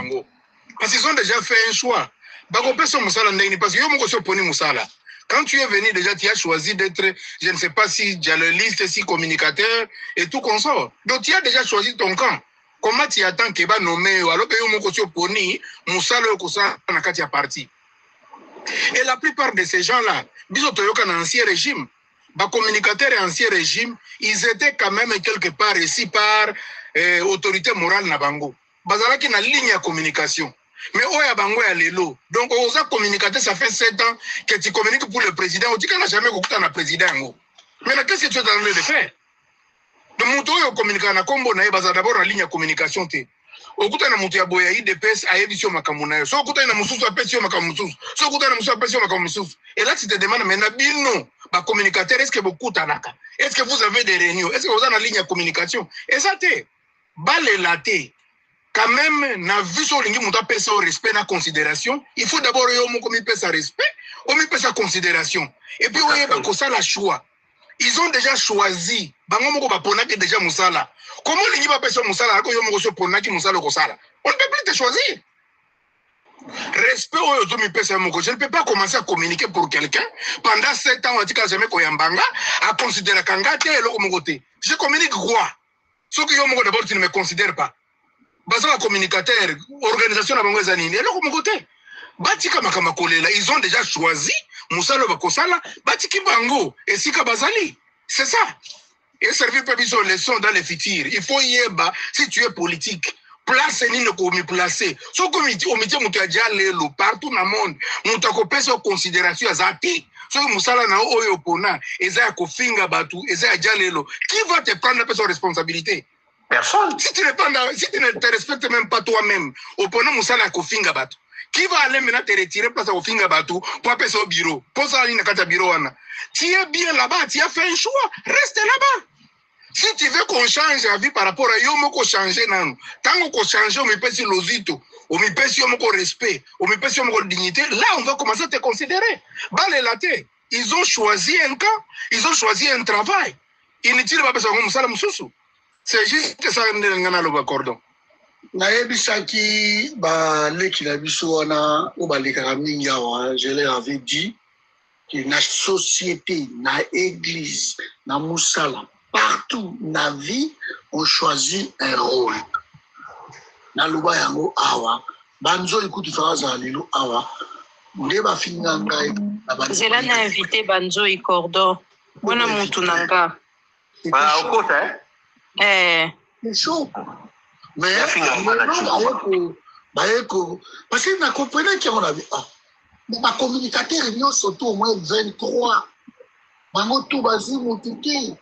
bango. Parce qu'ils ont déjà fait un choix. Bako peso musala ndeni parce que yo moko so poni musala. Quand tu es venu déjà, tu as choisi d'être, je ne sais pas si dialogiste, si communicateur et tout consort. Donc tu as déjà choisi ton camp. Comment tu attends que va nommer alors que yo moko so poni musala yo kosa na kati ya parti. Et la plupart de ces gens-là, biso toyoka na ancien régime, ba communicateurs et ancien régime, ils étaient quand même quelque part ici par autorité morale na bango. Bazalaki na ligne de communication. Mais oya bango ya lelo. Donc oza communicateur, ça fait 7 ans que tu communiques pour le président. On dit qu'on n'a jamais écouté un président. Mais qu'est-ce que tu es en train de faire? Donc muto yo communique na kombo na baza d'abord la ligne de communication te. Okuta na mutu ya boya IDPS ayebisio makamuna yo. So okuta na mususu apesio makamususu. So okuta na mususu apesio makamususu. Et là tu te demandes maintenant bino ba communicateur est-ce que beaucoup tanaka? Est-ce que vous avez des réunions? Est-ce que vous avez une ligne de communication? Et ça te balé laté. Quand même na vu so lingi muta pesa au respect na considération, il faut d'abord yo moko mi pesa respect, o mi pesa considération. Et puis oye ba kosa la choix. Ils ont déjà choisi. Bango moko ba ponaki déjà musala. Comment lingi ba pesa musala ko yo moko so ponaki musala ko sala? On ne peut plus te choisir. Respect oyo to mi pesa moko. Je ne peux pas commencer à communiquer pour quelqu'un pendant 7 ans on dit que jamais ko yambanga à considérer kangate eloko moko te. Je communique quoi? Ce que yo moko d'abord tu ne me considères pas. Bazala communicateur, organisation na bango ezanini. Eloko moko te. Batika makama kolela, ils ont déjà choisi musala bakosala, batiki bango esika bazali. C'est ça. Et servir pas biso leçon dans le futur. Il faut yeba si tu es politique. Place ni ko mi placer. So comité au métier mutu aja lelo partout dans le monde. Mutu ko pesa considération azati. So musala na oyo pona eza ko finga batu, eza aja lelo. Qui va te prendre la responsabilité? Personne. Si tu ne te respectes même pas toi-même, au point où ça la kofinga batu. Qui va aller maintenant te retirer place au finga batu pour appeler au bureau? Pour ça, il n'y a pas de bureau. Tu es bien là-bas, tu as fait un choix, reste là-bas. Si tu veux qu'on change la vie par rapport à yo, qu'on change nan. Tant qu'on change, on me pèse l'osito, on me pèse mon respect, on me pèse mon dignité. Là, on va commencer à te considérer. Balé ils ont choisi un camp, ils ont choisi un travail. Inutile pas besoin de ça, c'est juste ça ngana lo bakordon. Na yebisaki ba leki la biso wana o ba lekaka mingi awa, je leur avais dit que na société, na église, na musala, partout na vie, on choisit un rôle. Na luba yango awa, banzo ikuti faraza lelo awa, nde ba finga ngai. Zela na invité banzo ikordo. Wana muntu nanga. Ba okota C'est chaud. Mais parce que na comprenez qu'on avait ma communicateur réunion surtout au moins 23. Bango tout basi motuki.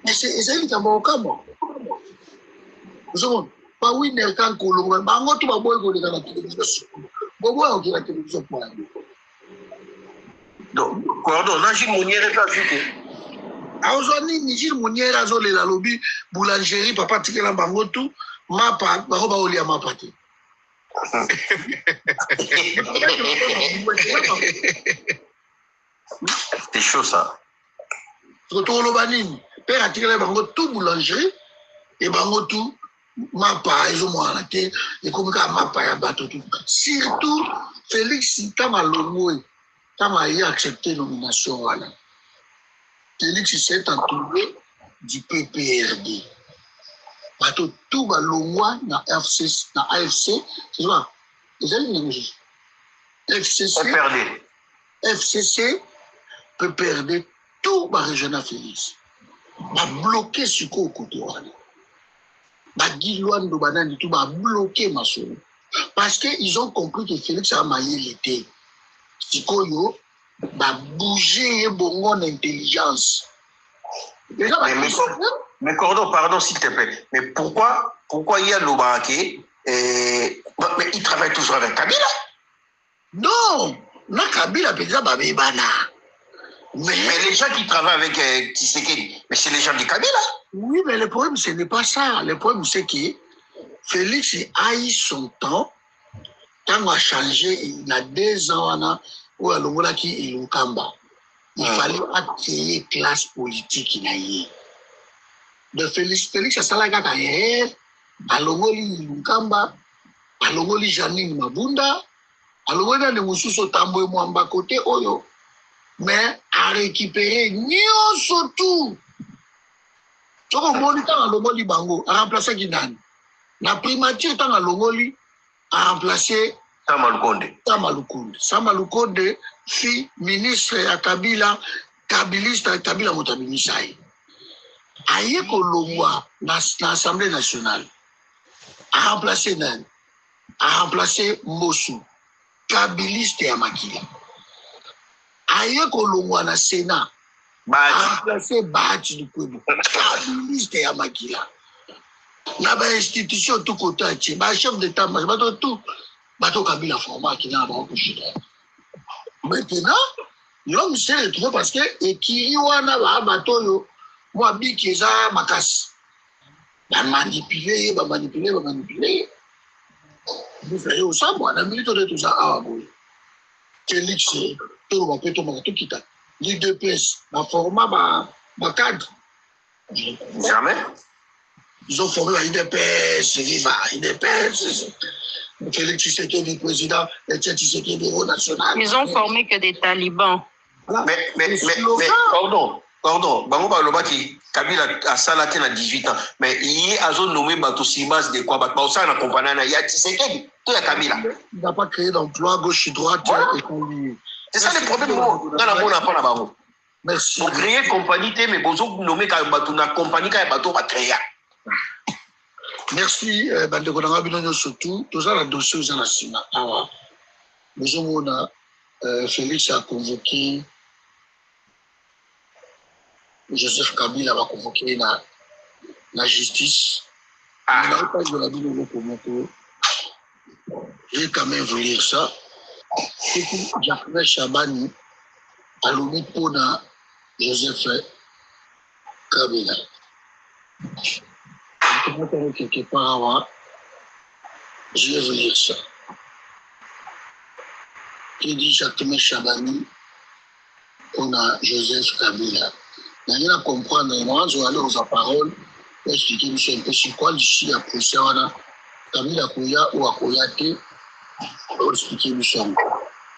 Mais c'est lui qui a mon camp. Vous savez pas winner quand kolongo bango tout ba boy ko de la télévision. Bobo on la télévision pour. Donc cordon nagi moniere pas vu. Aozoni Nigel Mounier azole la lobby boulangerie papa tikela bango tout mapa baroba olia mapa te. C'est chaud ça. Retour lo banini père tikela bango tout boulangerie et bango tout mapa ezo mwana te et comme ka mapa ya bato tout. Surtout Félix Tamalongo tama y accepté nomination wala. Félix s'est entouré du PPRD. Bateau tout va longwa na AFC, c'est ça. FCC peut perdre tout ma région Félix. Va bloquer ce qu'on côté. Va guilouane de banane tout va bloquer ma soeur. Parce qu'ils ont compris que Félix a maillé l'été. Sikoyo va bouger bon intelligence. Mais Cordon, pardon s'il te plaît. Mais pourquoi il y a Lobanké mais il travaille toujours avec Kabila? Non, non Kabila peut dire mais les gens qui travaillent avec Tshisekedi, mais c'est les gens du Kabila. Oui, mais le problème ce n'est pas ça. Le problème c'est que Félix a eu son temps. Quand on a changé, il a 2 ans où il fallait attirer classe politique. De Félix, ça s'est là, à Longoli, Lukamba, alongoli Janine Mabunda, alongoli na mususu tambo mwamba côté oyo, mais a récupéré nyonso tout. Toko moni tanga longoli bango, a remplacé Ginani. Na primature tanga longoli, a remplacé Samalukonde, fille ministre à Kabila, Kabiliste Kabila Motabimisaï. Aye kolongwa na l'Assemblée nationale. A remplacé Nan, a remplacé Mosu, Kabiliste ya Makila. Aye kolongwa na Sénat, a remplacé Bahati du Kwebu, Kabiliste ya Makila. Na ba institution tout côté, ba chef d'état, ba tout, bateau Kabila format qui n'a pas couché. Maintenant, l'homme s'est retrouvé parce que Ekiri wana ba bateau moi bikeza makasi. Ba manipuler. Vous faites ça, moi, la minute de tout ça, ah oui. Félix, tout va peut-être tout quitter. L'IDPS, ma format, ma cadre. Jamais. Ils ont formé l'IDPS, l'IDPS. Félix Tshisekedi, président, Etienne Tshisekedi, héros national. Ils ont formé que des talibans. Voilà. Mais, pardon, Bango Baloba qui Kabila a salaté à 18 ans, mais il a nommé Bato Simas de quoi Bato ça n'a compagnie, il y a Tshisekedi, tout est Kabila. Il n'a pas créé d'emploi gauche et droite. Voilà. Et c'est ça le problème, dans la bonne affaire là-bas. Merci. Pour créer compagnie, mais vous nommez Bato na compagnie qui Bato va créer. Merci, Bandeko Nangabino surtout. Tout ça, la dossier aux nationaux. Alors, nous avons Félix a convoqué Joseph Kabila va convoquer la justice. Il n'a pas de la Bible pour moi. Je vais quand même vous lire ça. C'est que Jacques Chabani a l'omis pour Joseph Kabila. Quelque part avant, je vais vous lire ça. Il dit Jacques Chabani pour Joseph Kabila. Vous allez comprendre, moi, je vais aller aux paroles pour expliquer un peu sur quoi ici à Poussana, Kabila Kouya ou à Koyate, pour expliquer nous.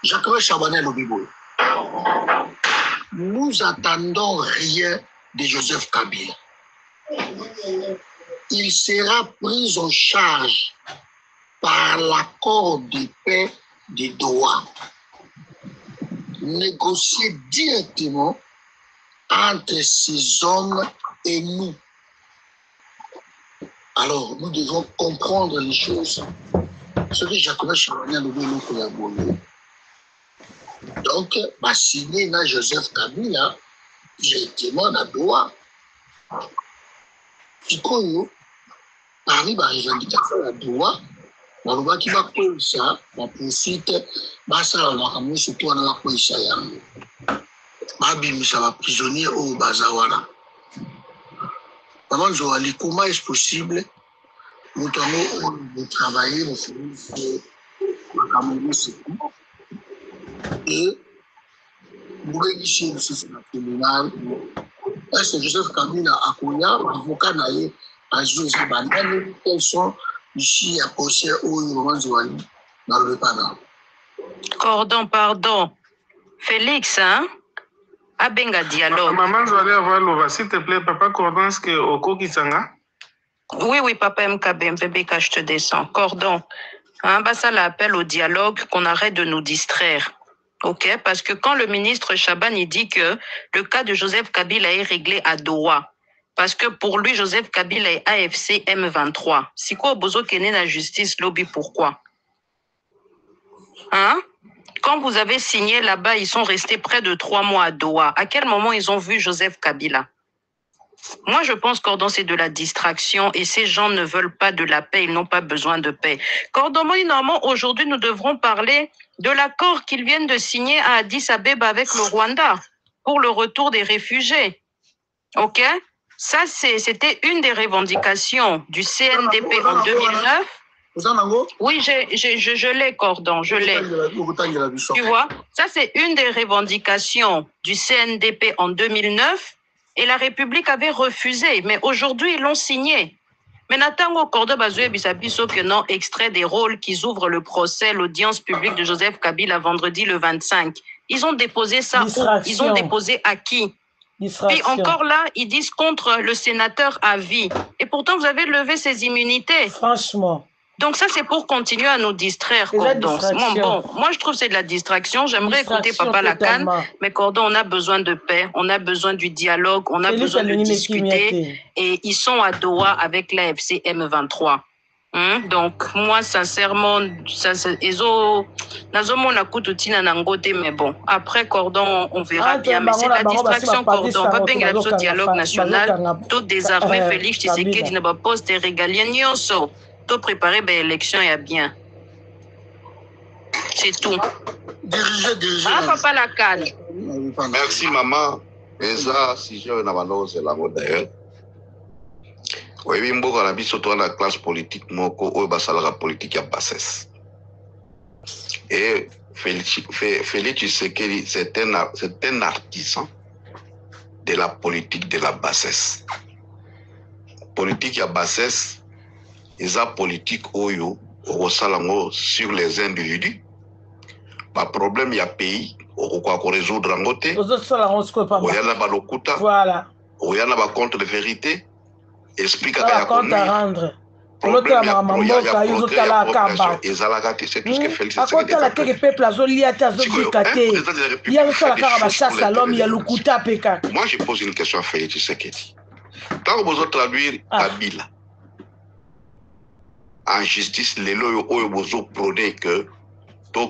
Jacques Chabani le Bible. Nous attendons rien de Joseph Kabila. Il sera pris en charge par l'accord de paix de Doha, négocié directement entre ces hommes et nous. Alors, nous devons comprendre les choses. Ce que Jacques Chabani a levé le collaborer. Donc, signé na Joseph Kabila directement à Doha. Sikoyo, parmi les revendications à Doha, baloba qui va faire ça, la poursuite, ça la ramener surtout à la police. Babimisa va prisonnier au Bazawana. Maman Zoali, comment est-ce possible? Nous avons travaillé, nous faisons et nous réussissons le système criminel. Est-ce que Joseph Kabila a connu avocat naïe à jouer ces bananes? Quels sont ici à poser au moment Zoali dans le panneau? Cordon, pardon. Félix, hein? Abenga dialogue. Maman, je vais aller avoir l'ova. S'il te plaît, papa, Cordon, est-ce que Oko Kisanga? Oui, papa MKB, MPBK, je te descends. Cordon, hein, ça l'appel au dialogue, qu'on arrête de nous distraire. Ok? Parce que quand le ministre Chabani dit que le cas de Joseph Kabila est réglé à Doha, parce que pour lui, Joseph Kabila est AFC M23. Si quoi, Bozo Kene la justice lobby, pourquoi? Hein? Quand vous avez signé là-bas, ils sont restés près de 3 mois à Doha. À quel moment ils ont vu Joseph Kabila? Moi, je pense, Cordon, c'est de la distraction et ces gens ne veulent pas de la paix, ils n'ont pas besoin de paix. Cordon, normalement, aujourd'hui, nous devrons parler de l'accord qu'ils viennent de signer à Addis Abeba avec le Rwanda pour le retour des réfugiés. OK? Ça, c'était une des revendications du CNDP en 2009. Oui, je l'ai, Cordon, je l'ai. Tu vois, ça c'est une des revendications du CNDP en 2009 et la République avait refusé, mais aujourd'hui ils l'ont signé. Mais Natango Cordo Bazoué Bisabiso que non, extrait des rôles qui ouvrent le procès, l'audience publique de Joseph Kabila vendredi le 25. Ils ont déposé ça où? Ils ont déposé à qui? Puis encore là, ils disent contre le sénateur à vie. Et pourtant, vous avez levé ses immunités. Franchement. Donc ça, c'est pour continuer à nous distraire, Cordon. Moi, je trouve que c'est de la distraction. J'aimerais écouter Papa Lacan, mais Cordon, on a besoin de paix, on a besoin du dialogue, on a besoin de discuter. Et ils sont à Doha avec la FCM23. Donc, moi, sincèrement, mais bon, après, Cordon, on verra bien. Mais c'est la distraction, Cordon. Pas bien le dialogue national. Tout désarmé, Félix Tshisekedi ne va pas poste régalien, tout préparer l'élection et bien. C'est tout. Diriger. Ah, Papa Lacan. Merci, maman. Et ça, si je n'ai c'est la mode d'ailleurs. Oui, il y a la classe politique, la politique à bassesse. Et Félix Tshisekedi, c'est un artisan de la politique de la bassesse. Politique à bassesse, ils ont politique oyo au salango sur les individus. Pas problème, il y a pays, on va résoudre en côté. Voilà. Il y a la contre de vérité. Explique à la compte à rendre. C'est tout ce que Félix Moi, je pose une question à Félix Tshisekedi. Quand vous avez traduire Kabila en justice, les lois vous prônez que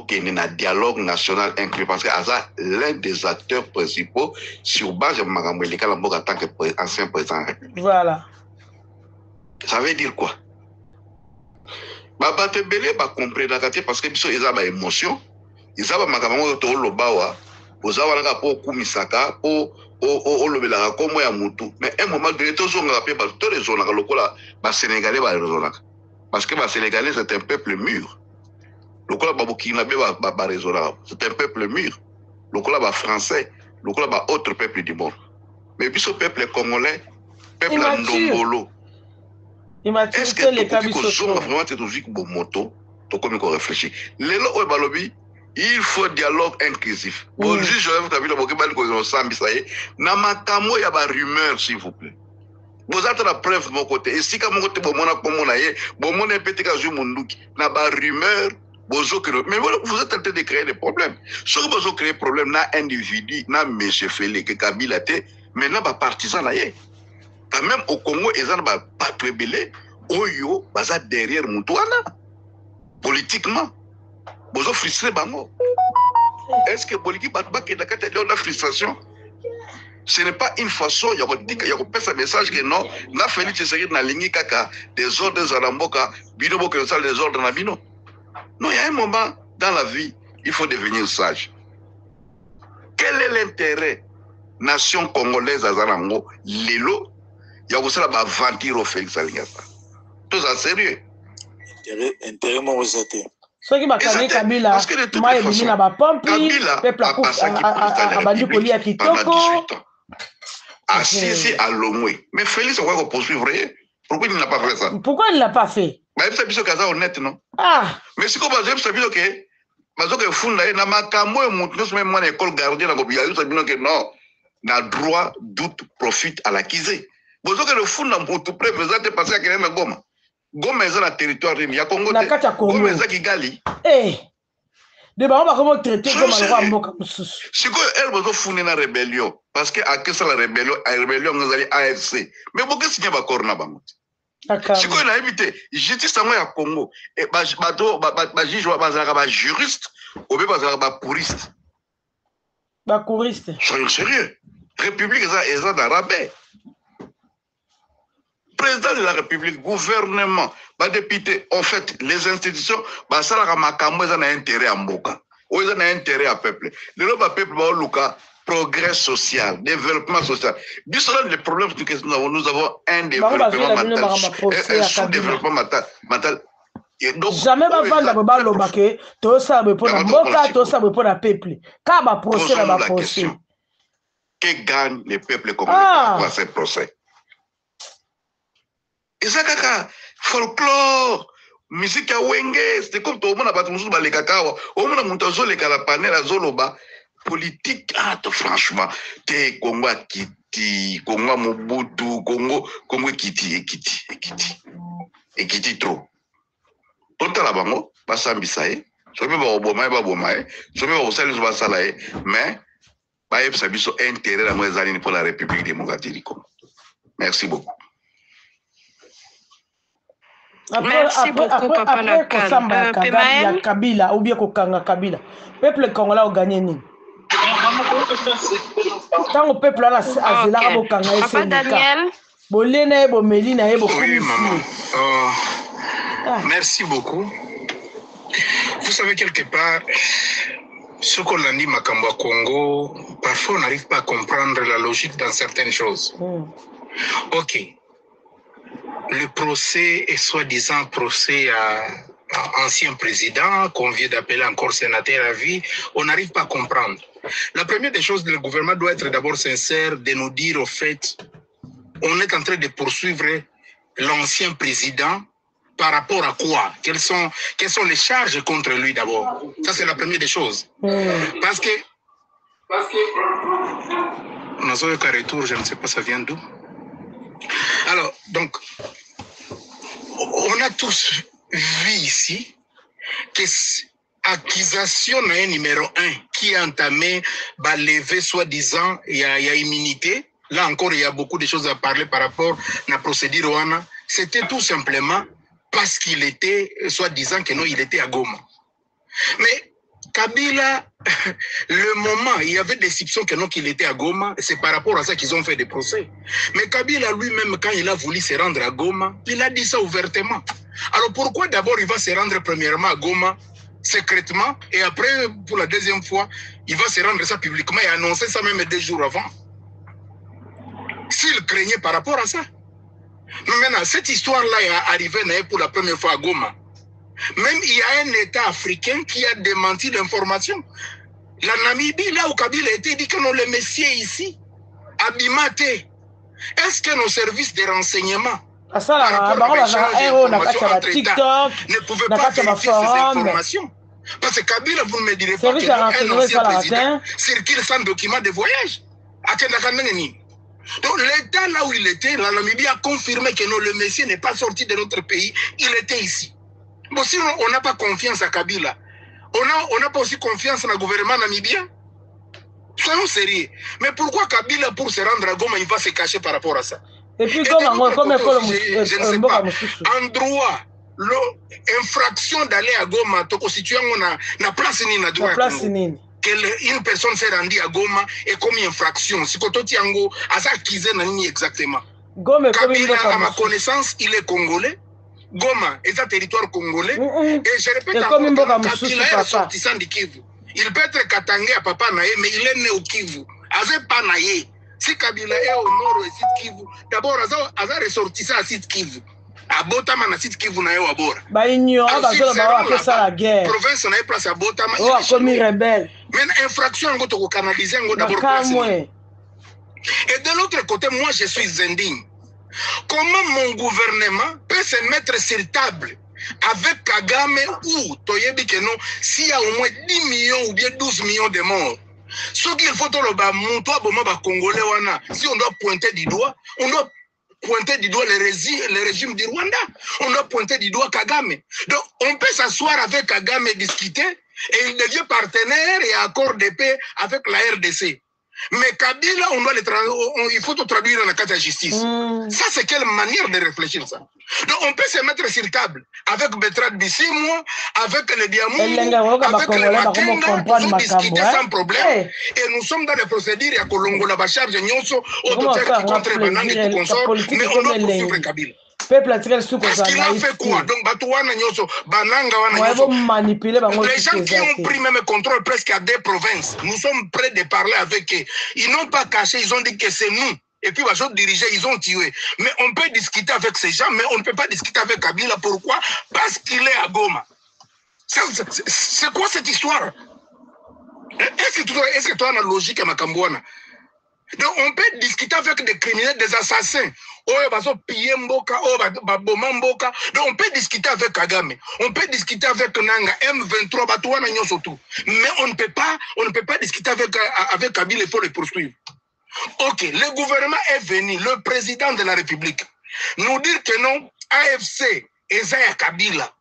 il y a un dialogue national inclus parce que l'un des acteurs principaux sur base de Magamouelika en tant qu'ancien président. Voilà. Ça veut dire quoi? Baba Tebele va comprendre parce que ils ont des émotions, ils ont des lobawa, ils ont des kumisaka, mais à un moment donné, tous les Sénégalais parce que les Sénégalais c'est un peuple mûr. C'est un peuple mûr. Le français, le autre peuple du monde. Mais puis ce peuple congolais, peuple ndombolo. Est-ce que les cas vraiment c'est aussi pour moto, to comme qu'on réfléchit. Les lois balobi, il faut dialogue inclusif. Bon, juste Joseph Kabila Bokeba ko sambi ça y est. Na makamo ya ba rumeur s'il vous plaît. Vous avez la preuve de mon côté. Et si comme mon côté bon mon petit cas munduki na ba rumeur mais vous êtes en train de créer des problèmes. Si vous avez créé des problèmes, na individu, na monsieur Félix Kabila maintenant ba partisan là y quand même au Congo ils ont pas très belé oyo baza derrière Moutouana politiquement bozo frustré bango. Est-ce que politique bat ba ke dakata de la frustration? Ce n'est pas une façon il y a un message que non na Félix Tshisekedi na lingi kaka des ordres à la mboka bino boka ça des ordres na bino. Non, il y a un moment dans la vie, il faut devenir sage. Quel est l'intérêt nation congolaise à Zarango, Lilo, il y a aussi la venture au Félix Alingasa. Tout ça sérieux. Intérêt mon rejeté. Ceux qui m'accordent Kabila, moi et Bini n'a pas pompé, peuple a bandu poli à Kitoko. Assis à Lomoué. Mais Félix, on va poursuivre. Pourquoi il n'a pas fait ça? Pourquoi il ne l'a pas fait? Mais c'est plutôt qu'à honnête, non? Ah! Mais c'est comme ça, c'est plutôt que. Parce que Funda, n'a pas qu'à moi, même moi, l'école gardienne, c'est plutôt que non. N'a droit, doute, profite à l'acquisé. Vous savez que le Funda, pour tout près, vous avez passé à quelqu'un de Goma. Goma est dans le territoire, il y a Congo. Goma est dans Kigali. Eh! De bah, on va comment traiter comme un roi. C'est que elle va fonder une rébellion. Parce que à que ça la rébellion, nous allons AFC. Mais pourquoi signer ma corna bango? C'est quoi la évité? Justice à moi à Congo. Et bah juge bah juriste ou bien bah pouriste. Bah couriste. Soyons sérieux. République est ça d'arabe. Président de la République, gouvernement, bah député, en fait, les institutions, bah ça la makamo ils ont intérêt à Mboka. Ou ils ont intérêt à peuple. Le peuple bah Luka. Progrès social, développement social. Le problème, c'est que nous avons un développement mental, un sous-développement mental. Jamais va vendre la lobake, tout ça me pour la moka, tout ça me pour la peuple. Car ma procès la procès. Que gagne le peuple congolais par ces procès? eza kaka folklore musique ya wenge c'est comme to mona bato mususu balekaka awa omona moto azoleka la panel azoloba politique to franchement te Congo akiti Congo Mobutu Congo ekiti trop totala bango basambisa ye soki bakoboma ye baboma ye soki bakosala basala ye mais bayebisa biso intérêt yango eza nini pour la République démocratique du Congo. Merci beaucoup. Merci beaucoup, Papa Nakal. Kabila ou bien Kokanga Kabila. Peuple congolais a gagné ni. Tant au peuple là azela Kokanga et Papa Daniel. Bolena et Bomelina et beaucoup. Oui, maman. Merci beaucoup. Vous savez quelque part, ce qu'on a dit Makamba Congo, parfois on n'arrive pas à comprendre la logique dans certaines choses. Ok. Le procès est soi-disant procès à ancien président, qu'on vient d'appeler encore sénateur à vie, on n'arrive pas à comprendre. La première des choses, le gouvernement doit être d'abord sincère de nous dire au fait, on est en train de poursuivre l'ancien président par rapport à quoi? Quelles sont les charges contre lui d'abord? Ça, c'est la première des choses. Parce que nous avons un retour, je ne sais pas ça vient d'où. Alors, donc, on a tous vu ici que l'accusation numéro 1 qui a entamé, lever soi-disant, il y a immunité. Là encore, il y a beaucoup de choses à parler par rapport à la procédure Wana. C'était tout simplement parce qu'il était, soi-disant que non, il était à Goma. Mais Kabila, le moment, il y avait des soupçons que non, qu'il était à Goma, c'est par rapport à ça qu'ils ont fait des procès. Mais Kabila lui-même, quand il a voulu se rendre à Goma, il a dit ça ouvertement. Alors pourquoi d'abord il va se rendre premièrement à Goma, secrètement, et après, pour la deuxième fois, il va se rendre ça publiquement et annoncer ça même 2 jours avant? S'il craignait par rapport à ça. Mais maintenant, cette histoire-là est arrivée pour la première fois à Goma. Même il y a un État africain qui a démenti l'information. La Namibie, là où Kabila était, dit que non, le messieurs ici, Abimate, est-ce que nos services de renseignement ne pouvaient pas vérifier ces informations? Parce que Kabila, vous ne me direz pas qu'un ancien président circule sans document de voyage. Donc l'État là où il était, la Namibie a confirmé que non, le monsieur n'est pas sorti de notre pays, il était ici. Bon, si on n'a pas confiance à Kabila, on n'a pas aussi confiance dans le gouvernement namibien. Soyons sérieux. Mais pourquoi Kabila, pour se rendre à Goma, il va se cacher par rapport à ça? Et puis, je ne sais pas, en droit, l'infraction d'aller à Goma, tu constitue une place ni na droit. Une personne s'est rendue à Goma et comme infraction. Si tu as accusé exactement. Kabila, à ma connaissance, il est congolais. Goma est un territoire congolais. Et je répète encore, Kabila est ressortissant du Kivu. Il peut être Katangé à Papa Naye, mais il est né au Kivu. Azé pas Naye. Si Kabila est au nord du site Kivu, d'abord, Azé ressortissant à site Kivu. À Botama, na site Kivu Naye ou Bora. Bah, ignorant, parce que va faire la guerre. Province Naye place à Botama. Oh, comme il rebelle. Mais l'infraction, on doit canaliser, on doit d'abord placer. Et de l'autre côté, moi, je suis indigne. Comment mon gouvernement peut se mettre sur table avec Kagame ou Toyebi Keno s'il y a au moins 10 millions ou bien 12 millions de morts? Ce qu'il faut tout le Congolais, si on doit pointer du doigt, on doit pointer du doigt le régime du Rwanda. On doit pointer du doigt Kagame. Donc on peut s'asseoir avec Kagame et discuter et il devient partenaire et accord de paix avec la RDC. Mais Kabila, il faut tout traduire dans la carte de justice. Ça, c'est quelle manière de réfléchir ça? Donc, on peut se mettre sur table avec Bertrand Bisimou, avec les Diamou, avec les Makenga, nous discuter sans problème. Et nous sommes dans les procédures, il y a Kolongo, la charge, Nyonso, autotech contre Banang et tout consort, mais on doit poursuivre Kabila. Parce qu'il a fait quoi? Donc, Batouana Nyonso, Bananga Nyonso. Les gens qui ont pris même contrôle presque à 2 provinces, nous sommes prêts de parler avec eux. Ils n'ont pas caché, ils ont dit que c'est nous. Et puis, les autres dirigeants, ils ont tué. Mais on peut discuter avec ces gens, mais on ne peut pas discuter avec Kabila. Pourquoi? Parce qu'il est à Goma. C'est quoi cette histoire? Est-ce que tu as la logique à Makambouana? Donc on peut discuter avec des criminels, des assassins. Donc on peut discuter avec Kagame, on peut discuter avec Nanga, M23, mais on ne peut pas discuter avec Kabila, il faut les poursuivre. Ok, le gouvernement est venu, le président de la République, nous dire que non, AFC et Zaya Kabila.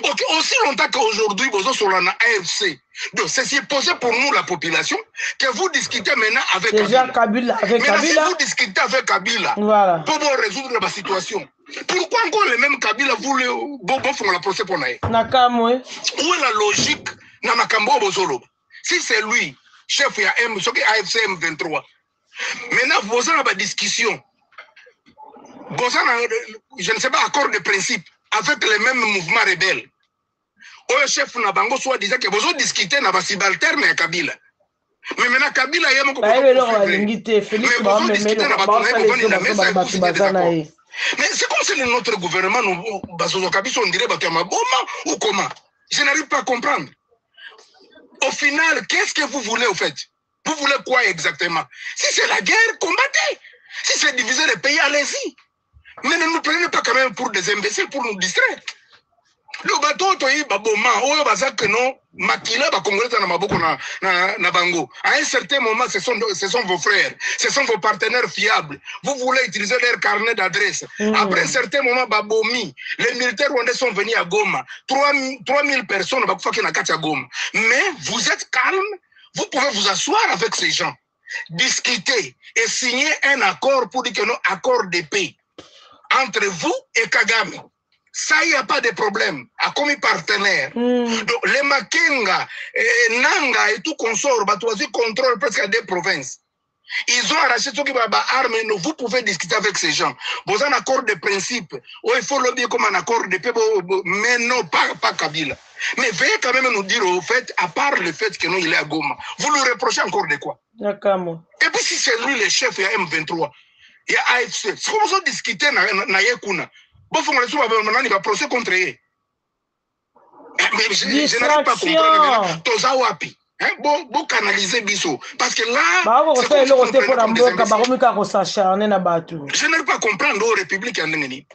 Ok, aussi longtemps qu'aujourd'hui, vous êtes sur l'AFC. Donc, c'est posé pour nous, la population, que vous discutez maintenant avec déjà Kabila. Avec maintenant, Kabila. si vous discutez avec Kabila, voilà, pour vous résoudre la situation, pourquoi encore les mêmes Kabila voulaient faire la procès pour Naï? Nakamwe. Où est la logique dans Makambo Bozolo? Si c'est lui, chef de AFC M23, maintenant, vous avez la discussion. Vous avez, je ne sais pas, accord de principe avec les mêmes mouvements rebelles. Le chef Nabango soit disant que vous avez discuté dans la subalterne à Kabila. Mais maintenant, Kabila, il y a un peu mais c'est comme si notre gouvernement, on dirait ou comment? Je n'arrive pas à comprendre. Au final, qu'est-ce que vous voulez au fait? Vous voulez quoi exactement? Si c'est la guerre, combattez. Si c'est diviser les pays, allez-y. Mais ne nous prenez pas quand même pour des imbéciles pour nous distraire. Le bateau, à un certain moment, ce sont vos frères, ce sont vos partenaires fiables. Vous voulez utiliser leur carnet d'adresse. Après un certain moment, les militaires rwandais sont venus à Goma. 3000 personnes, mais vous êtes calme, vous pouvez vous asseoir avec ces gens, discuter et signer un accord pour dire que non, accord de paix entre vous et Kagame. Ça, il n'y a pas de problème. À comme partenaire. Donc, les Makenga, Nanga et tout consort, ils contrôlent presque des provinces. Ils ont arraché tout qui va armes. Vous pouvez discuter avec ces gens. Vous avez un accord de principe. Il faut lobbyer comme un accord de paix. Mais non, pas Kabila. Mais veuillez quand même nous dire au fait, à part le fait que nous, il est à Goma, vous lui reprochez encore de quoi? Et puis si c'est lui le chef, il y a M23, il y a AFC. Si vous avez discuté dans Yekuna, il va procès contre eux. Mais je n'arrive pas à comprendre. Toza wapi. Bon canaliser biso. Parce que là, je n'arrive pas à comprendre aux républiques en Nengeni.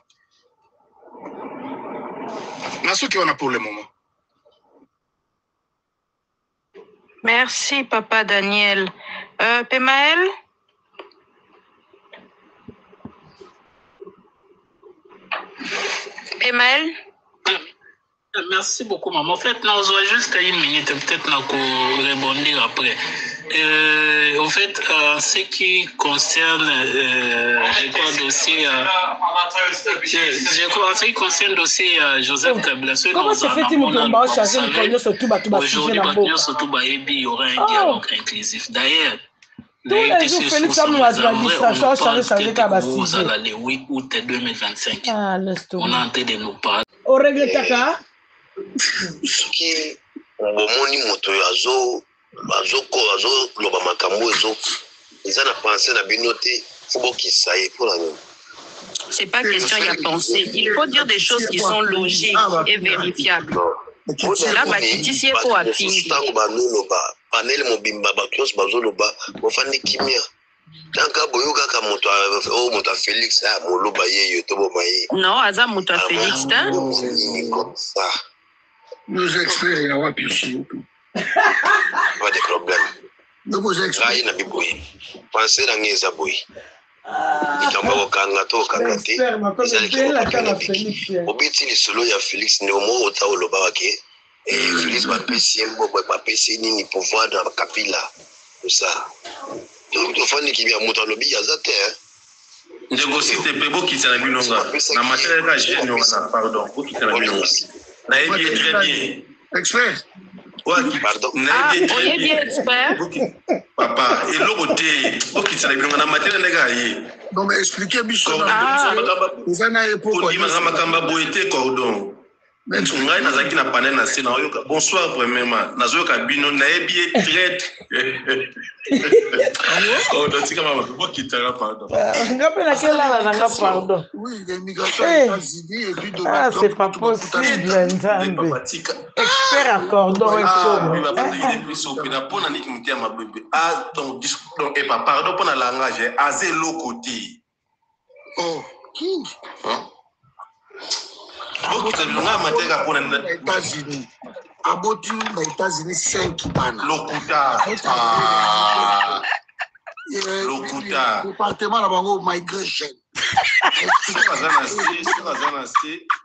N'a ce qu'on a pour le moment. Merci, Papa Daniel. Pemaël? Pemaël? Merci beaucoup, maman. En fait, non, on voit juste une minute, peut-être qu'on rebondir après. En fait, ce qui concerne, je crois, dossier, en ce qui concerne dossier Joseph Kabila, comment se fait-il que aujourd'hui, il y aura un dialogue inclusif. D'ailleurs, tous les jours, Félix a mis l'administration chargée le 8 août 2025. On est en train de nous parler. Au règle Taka? Qui omoni moto azo loba makambo ezo eza na pensée na binoté faut qui ça est pour la nous. C'est pas question il y a pensé. Il faut dire des choses qui sont logiques et vérifiables. Là, Bakiti c'est pour appuyer. Panel mobimba bakios bazoloba bofandi kimia. Tanka boyoka ka moto moto Félix a moloba yeyo to bomaye. Non, aza moto Félix ta. Comme ça. Nos experts ya wapi ici. Pas de problème. Nos experts. Rai na biboyi. Pensez na ngeza boyi. Ikamba kokanga to kangate. Obiti li solo ya Félix ne omo ota oloba wake. Félix va pesi mbo ba pesi nini pouvoir dans Kabila. Tout ça. Donc il faut qu'il y ait un moto lobby azate hein. Négocier pebo qui s'est binonga. Na matière la génie pardon, pour qui s'est binonga. Na est très bien. Expert. Ouais, pardon. Ah, on est bien expert. Papa, et l'autre pour qui s'est binonga na matière les gars. Non mais expliquez bien ça. Vous en avez pourquoi. Il m'a makamba boité cordon. ngai nazaki na panel na se na oyoka bonsoir premièrement nazoyoka bino nayebi traite oh dotika mama bokitaka pardon ngapela kela na nga pardon oui l'immigration aux États-Unis et puis ah c'est pas possible nzambe expert à cordon et so na pona niki mutia mabebe ah ton discours et pas pardon pona langage azé lo côté oh qui États-Unis. Abotu aux États-Unis 5 bana. Lokuta. Lokuta. Département la bango migration.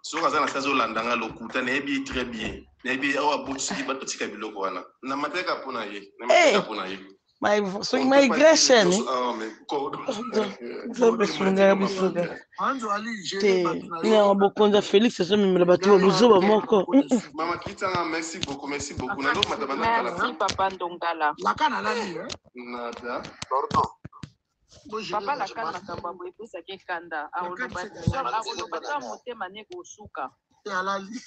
Sokazana sazo landanga lokuta na ebi très bien. Na ebi awa botsiki batotika biloko wana. Na mateka pona ye. Na mateka pona ye. Migration. Non, Bokonza Félix, c'est ça, mais le bateau, nous moko. Maman Kitana, merci beaucoup. Merci, Papa Ndongala. La canne à la nuit, hein? Nada. Pardon. Papa la canne, Makamba, et ça qui est Kanda. Ah, on va monter mané au souka. Et à la nuit.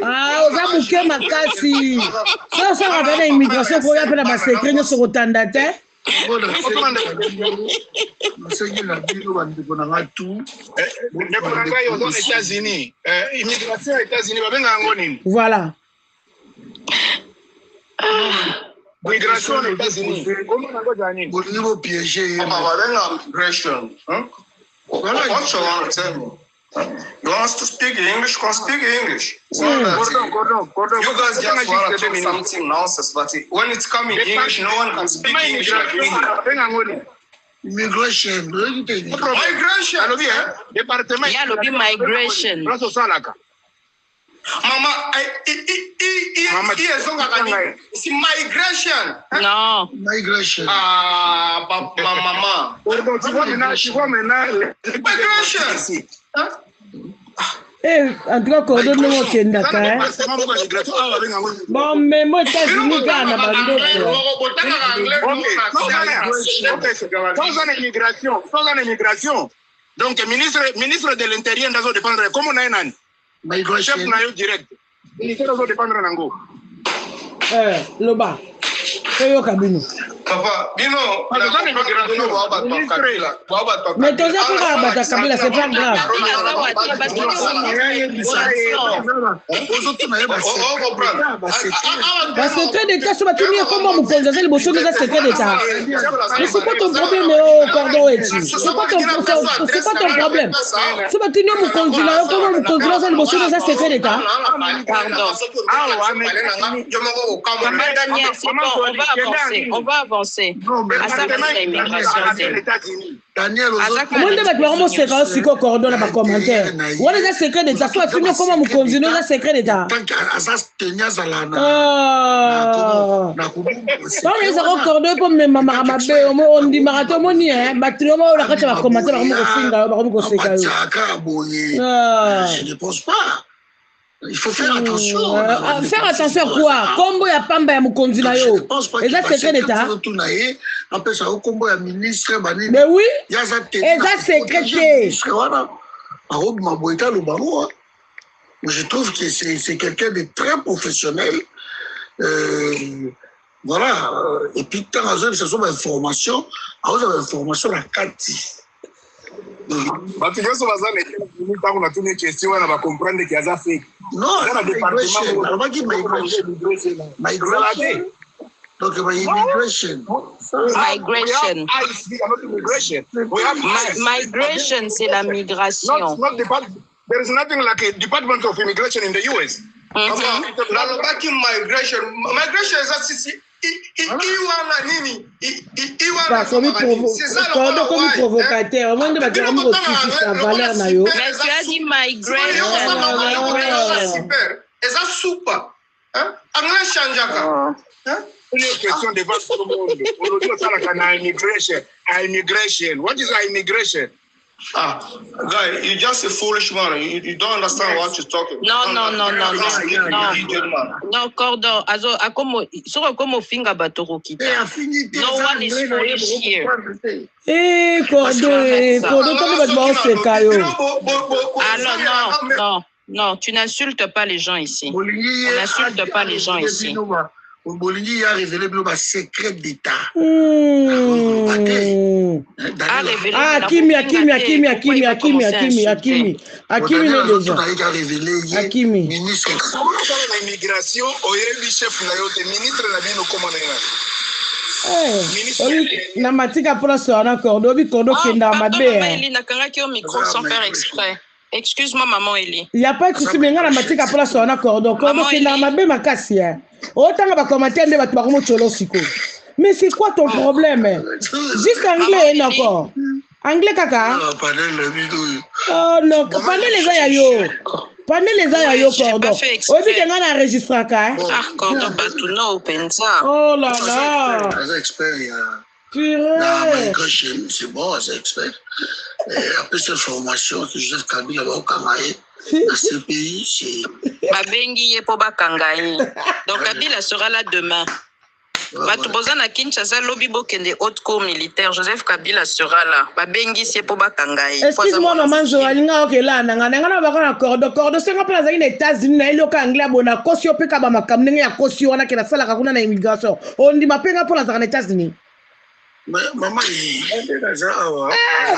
Ah, oza muke makasi. Ça va dans l'immigration pour y appeler la secret sur Rotanda te. Voilà. Migration aux États-Unis. Comment on a gagné? Au niveau piégé. Migration. What's wrong with them? You want us to speak English? Can speak English. Gordon. You guys just want to do something nonsense, but when it's coming English, no one can speak English. Migration. Migration. Département. Il y a le migration. Mama, c'est migration. Non. Migration. Ah, maman. Tu vois maintenant. Migration. Eh, en tout cas, Cordon, nous on tient d'accord. Bon, mais moi, États-Unis, Ghana, sans immigration. Donc, ministre de l'Intérieur, nous dépendre. Comment on a un an? Migration. Chef nayo direct. Ministre nous dépendre nango. Loba. Koyo kabino. Papa, Bino, mais tu as pas battre Kabila, c'est pas grave. Parce que secret d'État, ça va tenir comment vous posez le bosson de secret d'État. Mais c'est pas ton problème, Cordon et tu. C'est pas ton problème. Ça va tenir mon consulat, comment vous posez le bosson de secret d'État. Pardon. On va avancer. À ça, c'est l'immigration. Daniel, comment on va vraiment se faire aussi cordon dans les commentaires. On a des secrets d'État. Soit tu nous comment vous continuez les secrets d'État. Quand les cordon comme les mamans on dit marathon moni hein, batterie on la quand va commenter par mon finger par mon secret. Je ne pense pas. Il faut faire attention. Faire attention à quoi? Combo ya pamba ya mukonzi na yo. Et ça secret d'État. Mais oui. Et ça secret. Je trouve que c'est quelqu'un de très professionnel. Voilà. Et puis quand on a ce sont des informations, on a des informations à Kati. On a toutes les questions, on va comprendre qu'il y a ça fait. Non, migration. Donc, immigration. Migration, c'est la migration. There is nothing like a Department of Immigration in the US. Migration is a comme provocateur, on va dire sa valeur na yo. Mais tu as dit migration. Et ça soupe. Hein? Anglais changeaka. Hein? Une question devant tout le monde. On dit ça la immigration. What is immigration? Ah, guy, you're just a foolish man. You don't understand what you're talking. No. No, Cordon. Also, como finga batoro kita. No one is foolish here. Cordon, comment va se caillou? Alors Non, tu n'insultes pas les gens ici. On n'insulte pas les gens ici. Bolingi a révélé le secret d'État. Akimi ministre de l'immigration, chef ministre na matika pour ça na cordo bi cordo kenda mabe. Eli nakangaki au micro sans faire exprès. Excuse-moi maman Eli. Il y a pas de souci mais na matika pour ça na cordo kenda mabe makasi. Otanga ba commentaire de batu ba komo cholo siko. Mais c'est quoi ton problème? Juste anglais encore. Anglais kaka. Oh non, pendant les ayayo. Pendant les ayayo cordon. Au dit que on a enregistré ka. Ah cordon batuna openza. Oh là là. Les experts Purée. C'est bon, c'est expert. Après cette formation que Joseph Kabila va au Kamae. Dans ce pays, c'est. Babengi ye po bakangai. Donc Kabila sera là demain. Batuboza na Kinshasa lobby bokende haute cour militaire. Joseph Kabila sera là. Babengi si po bakangai. Excuse-moi maman Joalinga okela nanga na bakana cordo senga place aux États-Unis na iloka anglais bona kosio pe kaba makamnenge ya kosio wana kena sala kakuna na immigration. On dit mapenga pour les États-Unis. Maman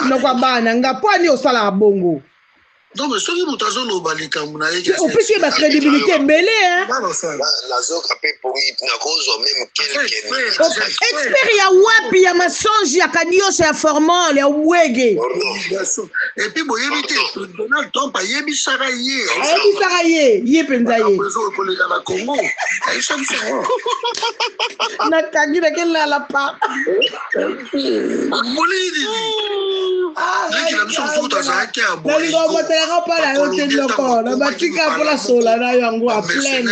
no kwa bana nga pwani osala bongo. Non, mais ce qui vous a dit, on peut suivre la crédibilité mêlée, hein. Expert, il y a wapi, il y a mensonge, il y a canyon, c'est informant, il y a wege. Et puis, vous évitez, Donald Trump a yébi saraye. Yébi saraye, yébi penzaye. Nakagi na kella la pa. Pas la haute de l'encore, la batika pour la sola, là, yango à pleine.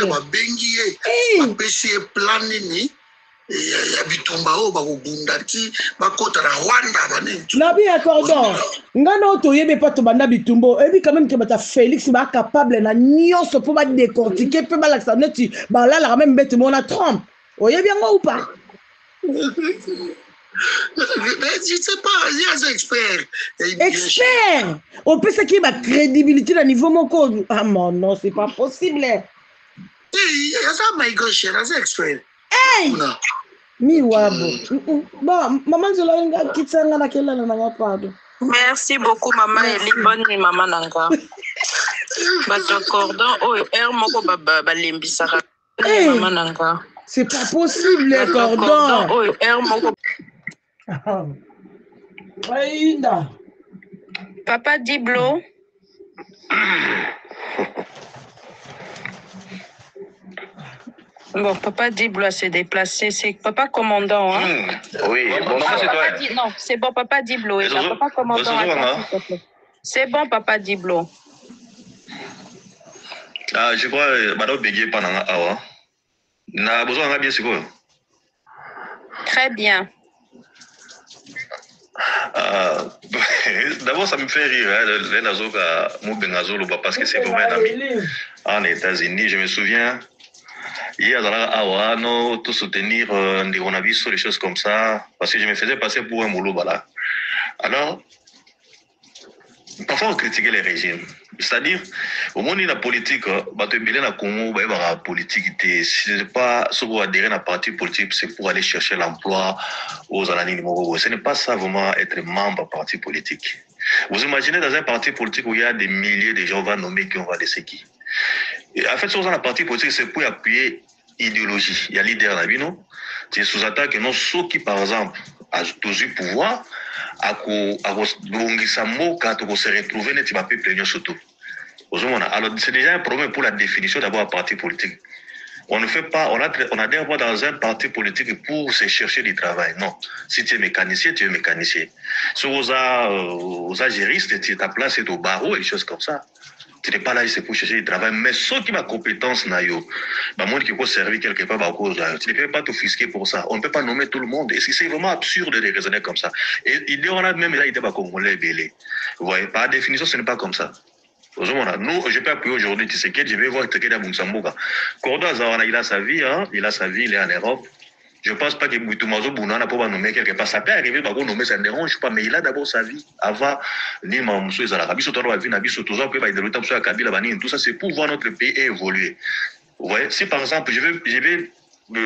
Nabi accordant. Ngano to yebe pas to banda bitumbo. Et puis quand même que bata Félix va capable na nyonso pour ba décortiquer peu mal ça neti. Ba là la même bête mon a Trump. Oyez bien ou pas? Mais je sais pas, il y a des experts. Experts. On peut ce qui est ma crédibilité à niveau mon code. Ah non, c'est pas possible. Il y a ça, my gosh, il y a des experts. Hey! Miwabo. Bon, maman, je l'ai dit, ça n'a qu'elle n'a pas. Merci beaucoup, maman. Elle est bonne, maman Nanga. Bato cordon, oh, moko baba lembisara. Maman Nanga. C'est pas possible, les cordons. Oh, moko. Papa Diblo. Bon, Papa Diblo s'est déplacé. C'est Papa Commandant. Hein? Oui, bon, c'est toi. Non, c'est bon, Papa Diblo. Et là, Papa Commandant. C'est bon, Papa Diblo. Ah, je crois que Madame Bégué pendant Awa. N'a besoin de bien sûr. Très bien. D'abord, ça me fait rire, parce que c'est vraiment un ami en États-Unis. Je me souviens, hier, à Awano, tout soutenir des coronavirus, des choses comme ça, parce que je me faisais passer pour un boulot. Voilà. Alors, parfois, on critiquait les régimes. C'est-à-dire, au monde de la politique, la politique, ce n'est pas ce qu'on adhérer à la partie politique, c'est pour aller chercher l'emploi aux anonymes. Ce n'est pas ça vraiment être membre de parti politique. Vous imaginez dans un parti politique où il y a des milliers de gens, on va nommer qui, on va laisser qui. Et en fait, sur un parti politique, c'est pour appuyer idéologie. Il y a leader dans la vie, non? C'est sous-attaque que non, ceux qui, par exemple, ont toujours le pouvoir, alors se retrouver net va plaignant surtout. Alors c'est déjà un problème pour la définition d'avoir un parti politique. On ne fait pas, on adhère pas dans un parti politique pour se chercher du travail. Non. Si tu es mécanicien, tu es mécanicien. Si aux juristes, tu es ta place au barreau et des choses comme ça. Tu n'es pas là, c'est pour chercher du travail. Mais ceux qui ont la compétence, monde qui peut servir quelque part, tu ne peux pas t'offusquer pour ça. On ne peut pas nommer tout le monde. Et c'est vraiment absurde de raisonner comme ça. Et il y en a même là, il était pas congolais, belé. Vous voyez, par définition, ce n'est pas comme ça. Nous, je peux appuyer aujourd'hui, je vais voir Tekeda Bounsamboga. Cordo Azarana, il a sa vie, hein, il est en Europe. Je ne pense pas que Boutoumazou Bounana peut nommer quelque part. Ça peut arriver, bah, nommer, ça ne dérange pas, mais il a d'abord sa vie. Avant, Nima Moussou Zalaka, tout ça, c'est pour voir notre pays évoluer. Ouais. Si par exemple, je vais il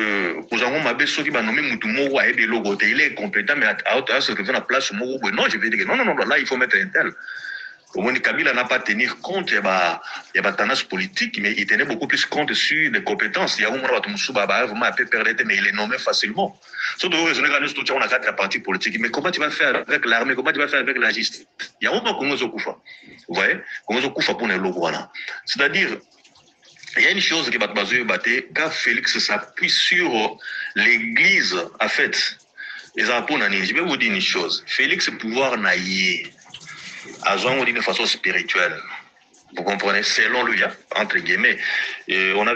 est compétent, mais à se retrouver à la place, non, je vais dire non, là, il faut mettre un tel. Au moins, Kabila n'a pas tenu compte, il y a une tendance politique, mais il tenait beaucoup plus compte sur les compétences. Il y a un moment où mais il est nommé facilement. Surtout, on a 4 partis politiques. Mais comment tu vas faire avec l'armée? Comment tu vas faire avec la justice? Il y a un moment qu'on nous Vous voyez? Qu'on nous pour les logos. C'est-à-dire, il y a une chose qui va te quand Félix s'appuie sur l'église, en fait, je vais vous dire une chose. Félix, pouvoir naïe. D'une façon spirituelle. Vous comprenez? Selon lui, entre guillemets. Et on l'a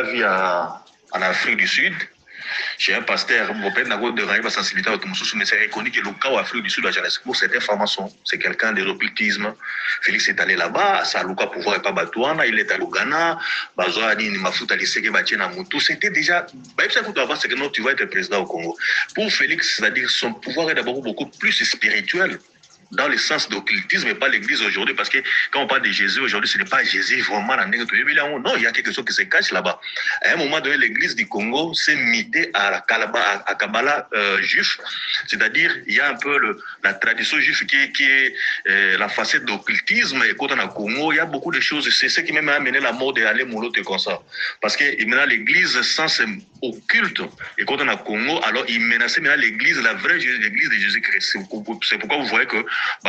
vu en Afrique du Sud. Chez un pasteur, mon père n'a pas de sensibilité à Moussou, mais c'est reconnu que le cas en Afrique du Sud, pour cette information, c'est quelqu'un de l'occultisme. Félix est allé là-bas, ça a le pouvoir et pas Batouana, il est allé au Ghana, c'était déjà. C'est que non, tu vas être président au Congo. Pour Félix, c'est-à-dire son pouvoir est d'abord beaucoup plus spirituel. Dans le sens d'occultisme et pas l'église aujourd'hui, parce que quand on parle de Jésus aujourd'hui, ce n'est pas Jésus vraiment non, il y a quelque chose qui se cache là-bas. À un moment donné, l'église du Congo s'est mitée à Kabbalah juif, c'est-à-dire il y a un peu la tradition juive qui est la facette d'occultisme, et quand on a Congo, il y a beaucoup de choses, c'est ce qui m'a amené la mort d'Alain Molote comme ça, parce que maintenant l'église sans occulte, et quand on a Congo, alors il menaçait maintenant l'église, la vraie l'église de Jésus-Christ. C'est pourquoi vous voyez que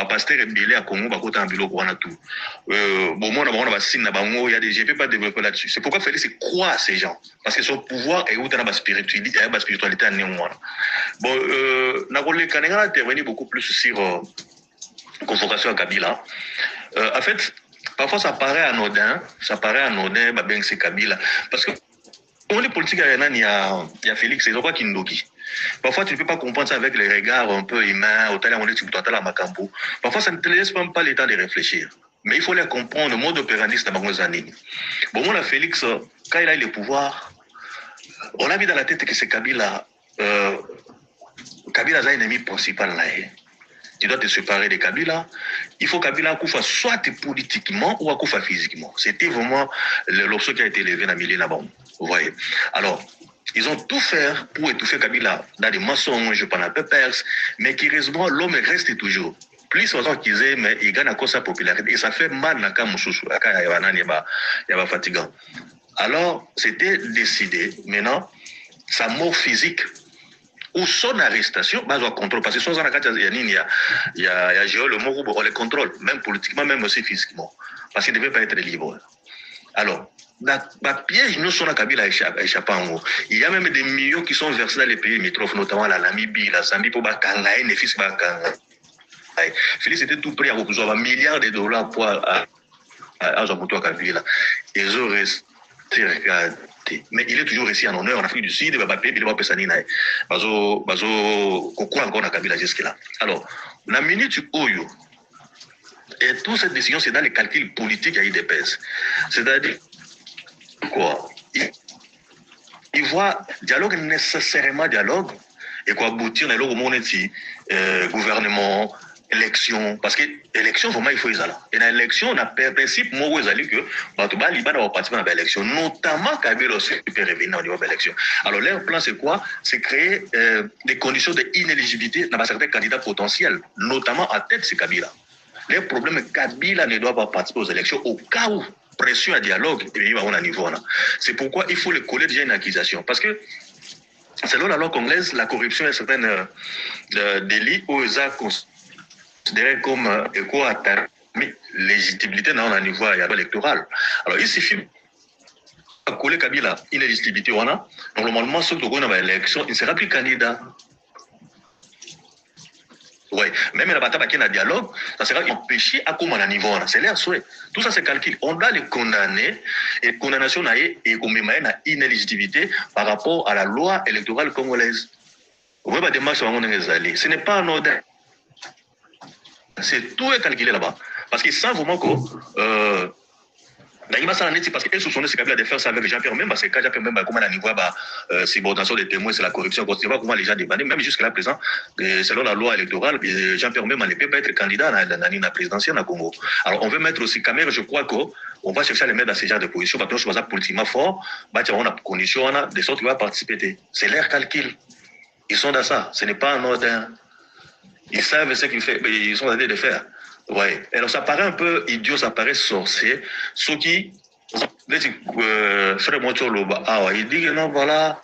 pasteur est belé à Congo, il y a tout. Bon, moi, il y a des, je ne peux pas développer là-dessus. C'est pourquoi Félix croit à ces gens. Parce que son pouvoir est où dans la spiritualité, à néanmoins. Bon, Nagolle a intervenu beaucoup plus sur convocation à Kabila. En fait, parfois ça paraît anodin, ben c'est Kabila. Parce que pour les politiques, il y a Félix, c'est quoi Kindoki. Parfois, tu ne peux pas comprendre ça avec les regards un peu humains, parfois, ça ne te laisse même pas le temps de réfléchir. Mais il faut les comprendre, le mode opérandiste dans les années. Bon, moi, Félix, quand il a eu le pouvoir, on a mis dans la tête que c'est Kabila. Kabila est un ennemi principal là. Tu dois te séparer de Kabila. Il faut Kabila Akoufa soit politiquement ou Akoufa physiquement. C'était vraiment l'option qui a été élevée dans le milieu là-bas. Vous voyez. Alors, ils ont tout fait pour étouffer Kabila dans des mensonges pendant peu perse, mais curieusement, l'homme reste toujours. Plus façon qu'ils aient, mais il gagne à cause de sa popularité. Et ça fait mal dans le cas Moussoussou. Il y a fatigant. Alors, c'était décidé. Maintenant, sa mort physique ou son arrestation, bah, on contrôle. Parce que sans en il y a le mot où on les contrôle, même politiquement, même aussi physiquement. Parce qu'il ne devait pas être libre. Alors, la piège, nous sommes à Kabila échappé en haut. Il y a même des millions qui sont versés dans les pays limitrophes, notamment la Namibie, la Zambie, pour Bakangaï, les fils Bakangaï. Félix était tout prêt à reposer $1 milliard pour à Kabila. Ils ont resté regardés. Mais il est toujours resté en honneur en Afrique du Sud, il va payer, il va payer Sanina. Encore Kabila jusque-là. Alors, la minute où et toute cette décision, c'est dans les calculs politiques à IDPS. C'est-à-dire quoi? Il voit dialogue nécessairement dialogue et quoi aboutir dans le monde gouvernement, élection, parce que l'élection, vraiment, il faut y aller. Et dans l'élection, on a principe, moi, vous allez que Batouba, Liban va participer à l'élection, notamment Kabila aussi peut revenir au niveau de l'élection. Alors, leur plan, c'est quoi? C'est créer des conditions d'inéligibilité dans certains candidats potentiels, notamment à tête, c'est Kabila. Les problèmes, Kabila ne doit pas participer aux élections au cas où pression à dialogue, et bien, on a un niveau là. C'est pourquoi il faut le coller déjà une accusation. Parce que, selon la loi congolaise, la corruption est certains délits aux considérés comme légitimité dans un niveau électoral. Alors, il suffit de coller Kabila inéligibilité, normalement, ceux qui ont l'élection, il ne sera plus candidat. Oui, même la bataille qui est un dialogue, ça sera empêché à comment à niveau. C'est l'air souhait. Tout ça, c'est calcul. On doit les condamner, et condamnation et qu'on met une inéligibilité par rapport à la loi électorale congolaise. Vous voyez, ce n'est pas anodin. C'est tout est calculé là-bas. Parce qu'ils savent vraiment que D'ailleurs, ça en est parce qu'elle soupçonnait ce Kabila de faire ça avec Jean-Pierre Memba. C'est quand Jean-Pierre Memba, comment on a niveau subordination des témoins, c'est la corruption. On ne sait pas comment les gens demandent. Même jusqu'à présent, selon la loi électorale, Jean-Pierre Memba ne peut pas être candidat à la présidentielle à Congo. Alors, on veut mettre aussi Camer, je crois qu'on va chercher à les mettre dans ce genre de position. Parce que je suis politiquement fort, on a condition, de sorte qu'il va participer. C'est leur calcul. Ils sont dans ça. Ce n'est pas un ordre. Ils savent ce qu'ils font. Ils sont en train de faire. Ouais. Alors ça paraît un peu idiot, ça paraît sorcier. Ce qui, frère Mocholoba, il dit que non, voilà,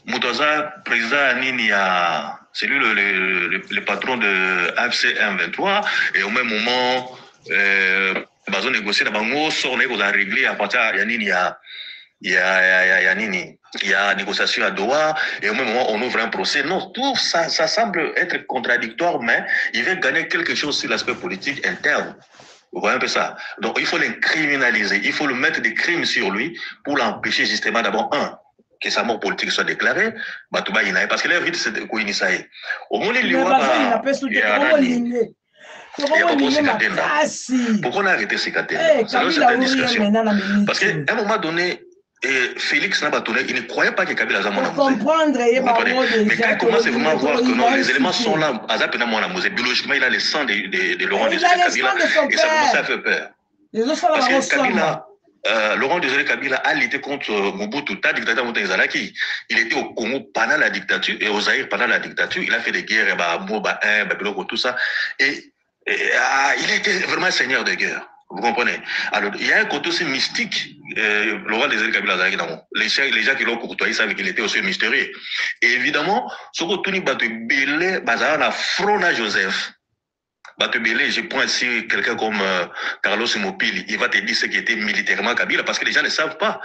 Moutoza, président Ninia, c'est lui le patron de AFC 123, et au même moment, ils ont négocié, ils ont réglé à partir de Ninia. Il y a négociation à Doha, et au même moment, on ouvre un procès. Non, tout ça semble être contradictoire, mais il veut gagner quelque chose sur l'aspect politique interne. Vous voyez un peu ça? Donc, il faut l'incriminaliser. Il faut le mettre des crimes sur lui pour l'empêcher justement d'abord, que sa mort politique soit déclarée, parce que là, vite, c'est quoi il s'agit. Au moins, il y a pourquoi on a arrêté ces catégories? C'est une discussion. Parce qu'à un moment donné, Félix Nabatouné, il ne croyait pas que Kabila Zamona Mouzé. Mais quand il commence vraiment à voir que non, les éléments sont là, Azapena Mona Mouzé, biologiquement, il a le sang de Laurent Désiré Kabila, et ça commence à faire peur. Parce que Kabila, Laurent Désiré Kabila a lutté contre Mobutu, ta dictateur Mobutu Nzalaki. Il était au Congo pendant la dictature, et au Zaïre pendant la dictature, il a fait des guerres, tout ça, et il était vraiment seigneur de guerre. Vous comprenez? Alors, il y a un côté aussi mystique. Laurent Désiré Kabila, les gens qui l'ont côtoyé, ils savaient qu'il était aussi mystérieux. Et évidemment, ce que Tony Batebele, Bazar, front à Joseph. Batebele, je prends ici quelqu'un comme Carlos Mopili, il va te dire ce qui était militairement Kabila, parce que les gens ne savent pas.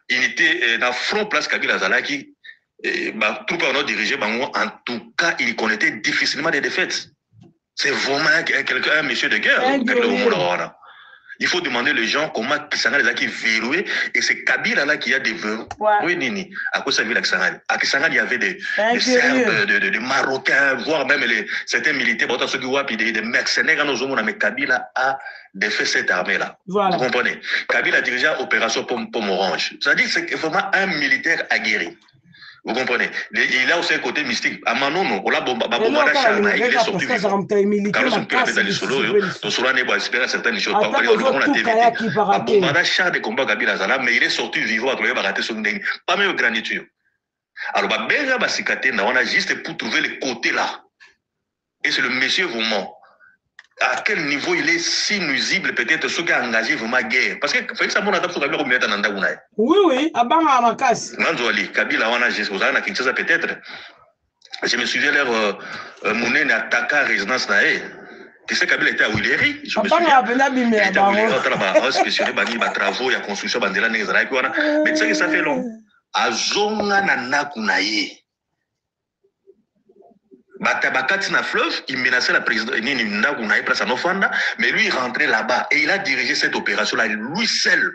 Il était dans front place Kabila Zalaki, tout par notre dirigé, en tout cas, il connaissait difficilement des défaites. C'est vraiment un monsieur de guerre. Il faut demander aux gens comment Kisangani a verrouillé, et c'est Kabila là qui a déverrouillé. Oui, Nini. À cause de Kisangani. À Kisangani, il y avait des Serbes, des Marocains, voire même certains militaires, des mercenaires, mais Kabila a défait cette armée-là. Voilà. Vous comprenez? Kabila a dirigé l'opération Pomme Orange. C'est-à-dire que c'est vraiment un militaire aguerri. Vous comprenez? Il a aussi un côté mystique. À Manono, on l'a bombardé, il est sorti vivant. Carlos Mpela avait dans les solos, donc cela n'est pas espéré certaines choses. On a TVT. A bombardé char de combat Kabila Zala, mais il est sorti vivant à trouver raté son dingue. Pas même granditude. Alors, Benga Basikate, on a juste pour trouver le côté là. Et c'est le monsieur vraiment. À quel niveau il est si nuisible, peut-être ceux qui ont engagé vraiment guerre. Parce que Félix Amon a tapé sur Kabila comme il est en Andaounaï. Oui, à Bangamakas. Nanzouali, Kabila, on a juste aux Anna Kinshasa peut-être. Je me souviens, Mounen attaqué à résidence naïe. Tu sais, Kabila était à Willery. Je me souviens. Il était à Willery, on a spécialisé dans les travaux, il y a construction, mais tu sais que ça fait long. À Zonga Nanakunaye. Batabakati na fleuve, il menaçait la présidente, mais lui il rentrait là-bas et il a dirigé cette opération-là, lui seul.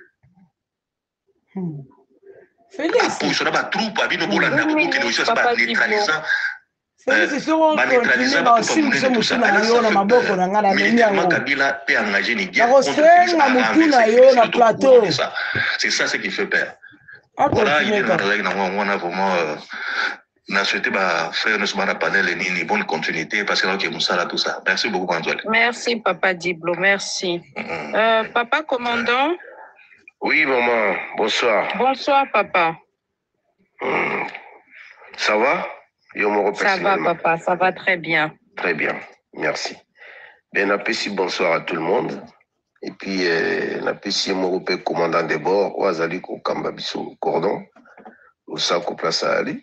Félix. Pour ça, la troupe, il c'est ça ce qui fait peur. Voilà, il est dans on a vraiment n'a souhaité frère Nesmana Panel une bonne continuité parce que là, tout ça. Merci beaucoup, Antoine. Merci, Papa Diblo, merci. Papa commandant. Oui, maman, bonsoir. Bonsoir, papa. Ça va? Ça va, papa, ça va très bien. Très bien, merci. Ben, apprécie bonsoir à tout le monde. Et puis, apprécie mon commandant de bord, Ouazali Kambabiso Cordon, au Sako Place à Ali.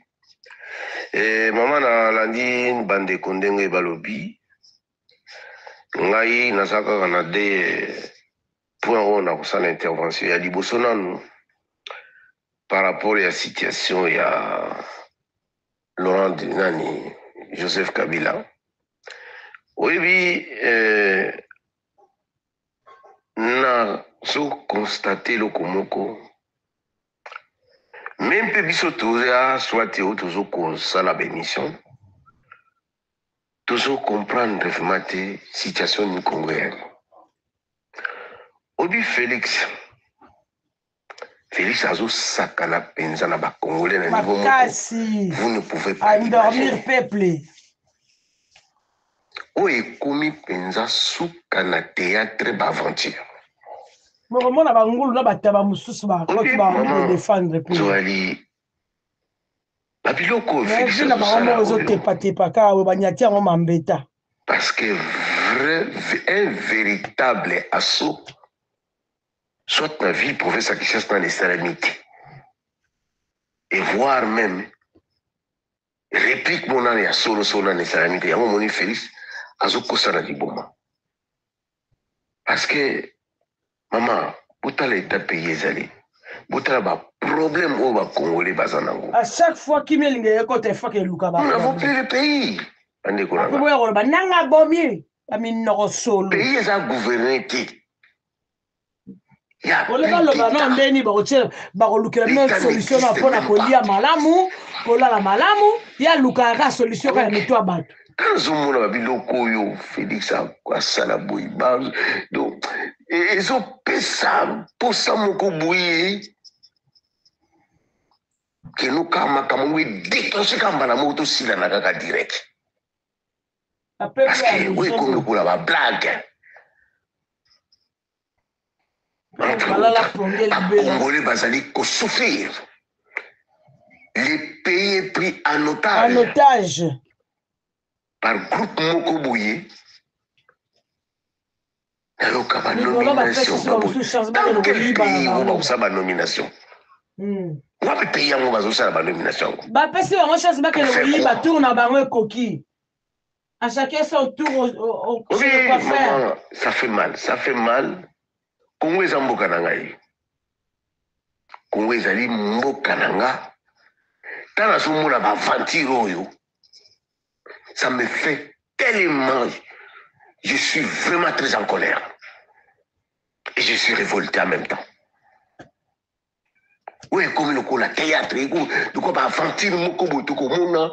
Et maman na landi bande kondenge balobi ngai nasaka kana de point on a ça l'intervention ya liboso nanu par rapport à la situation ya Laurent Nani Joseph Kabila. Oui na so constater le komoko même peu biso toza soit toujours ça la bémission toujours comprendre vraiment la situation du Congo. Obi Félix Félix Azo Sakana Penzana ba Congolais na niveau vous ne pouvez pas endormir peuple. Oye komi penza Soukana théâtre ba aventure. Bon na bangulu na bataba mususu ba ko ba défendre pe. Joali Babiloko Félix na ba mo zo tepa ka we banyati ngo mambeta. Parce que un véritable assaut soit la ville province à Kinshasa dans les salamités et voire même réplique mon année à solo dans les salamités. Il y a un moment Félix Azoko Sana Diboma. Parce que maman, pourtant l'État payé Zali, pourtant il problème au Congolais bazanango. À chaque fois qu'il me lingue côté fois que Luka ba. Nous n'avons plus le pays. Ande ko ba nanga bomi amino solo. Pays est à gouverner qui. Olega loba na ndeni ba otche ba kolukela même solution na pona kolia malamu, kolala malamu, ya luka ka solution ka metwa bato. Quand on mona biloko yo Félix asala boy ba donc ils ont pesa pour ça moko boye que nous kama we déclencher kamba na moto sila na kaka direct. Parce que oui comme pour la blague. Congolais bazali ko souffrir. Les pays est pris en otage. En otage. Par groupe moko boye. Alors qu'à ma nomination, dans quel pays on va faire ma nomination? On va payer un moment sur la nomination. Bah parce que on cherche pas que le va tourner en bas coquille. À chacun son tour oui, maman, ça fait mal, ça fait mal. Congo est en Bokanangaï. Congo est allé Mbokananga. Dans la somme, on a ventilé. Ça me fait tellement. Je suis vraiment très en colère. Et je suis révolté en même temps. Oui, comme le coup, la théâtre, le coup, va ventilé Mokobo, tout comme on a.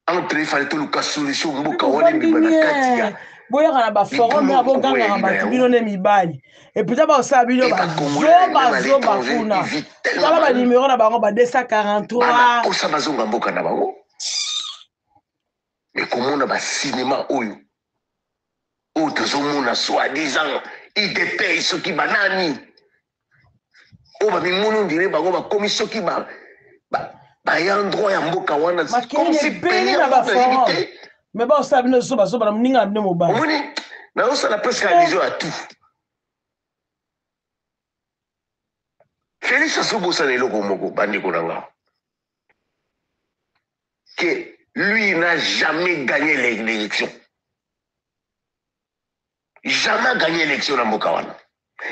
Entre, il fallait tout le cas solution, Mbokawana, Mibana. Boya kana ba forum ya boganga na ba tibino ne mibali et puis ba osabino ba zo ba kuna tala ba numéro na bango ba 243 ko sa bazonga mboka na bango mais comment na ba cinéma oyo o tozo mona soi-disant IDP soki banani o ba mimono ndire bango ba commission ki ba ya endroit ya mboka wana comme si pays na ba forum. Mais bon, ça vient de ça, ça va nous amener au bas. Oui, mais on s'en a presque réalisé à tout. Félix Asubo Sanelo Komoko, Bandi Konanga, que lui n'a jamais gagné l'élection. Jamais gagné l'élection dans Mokawana.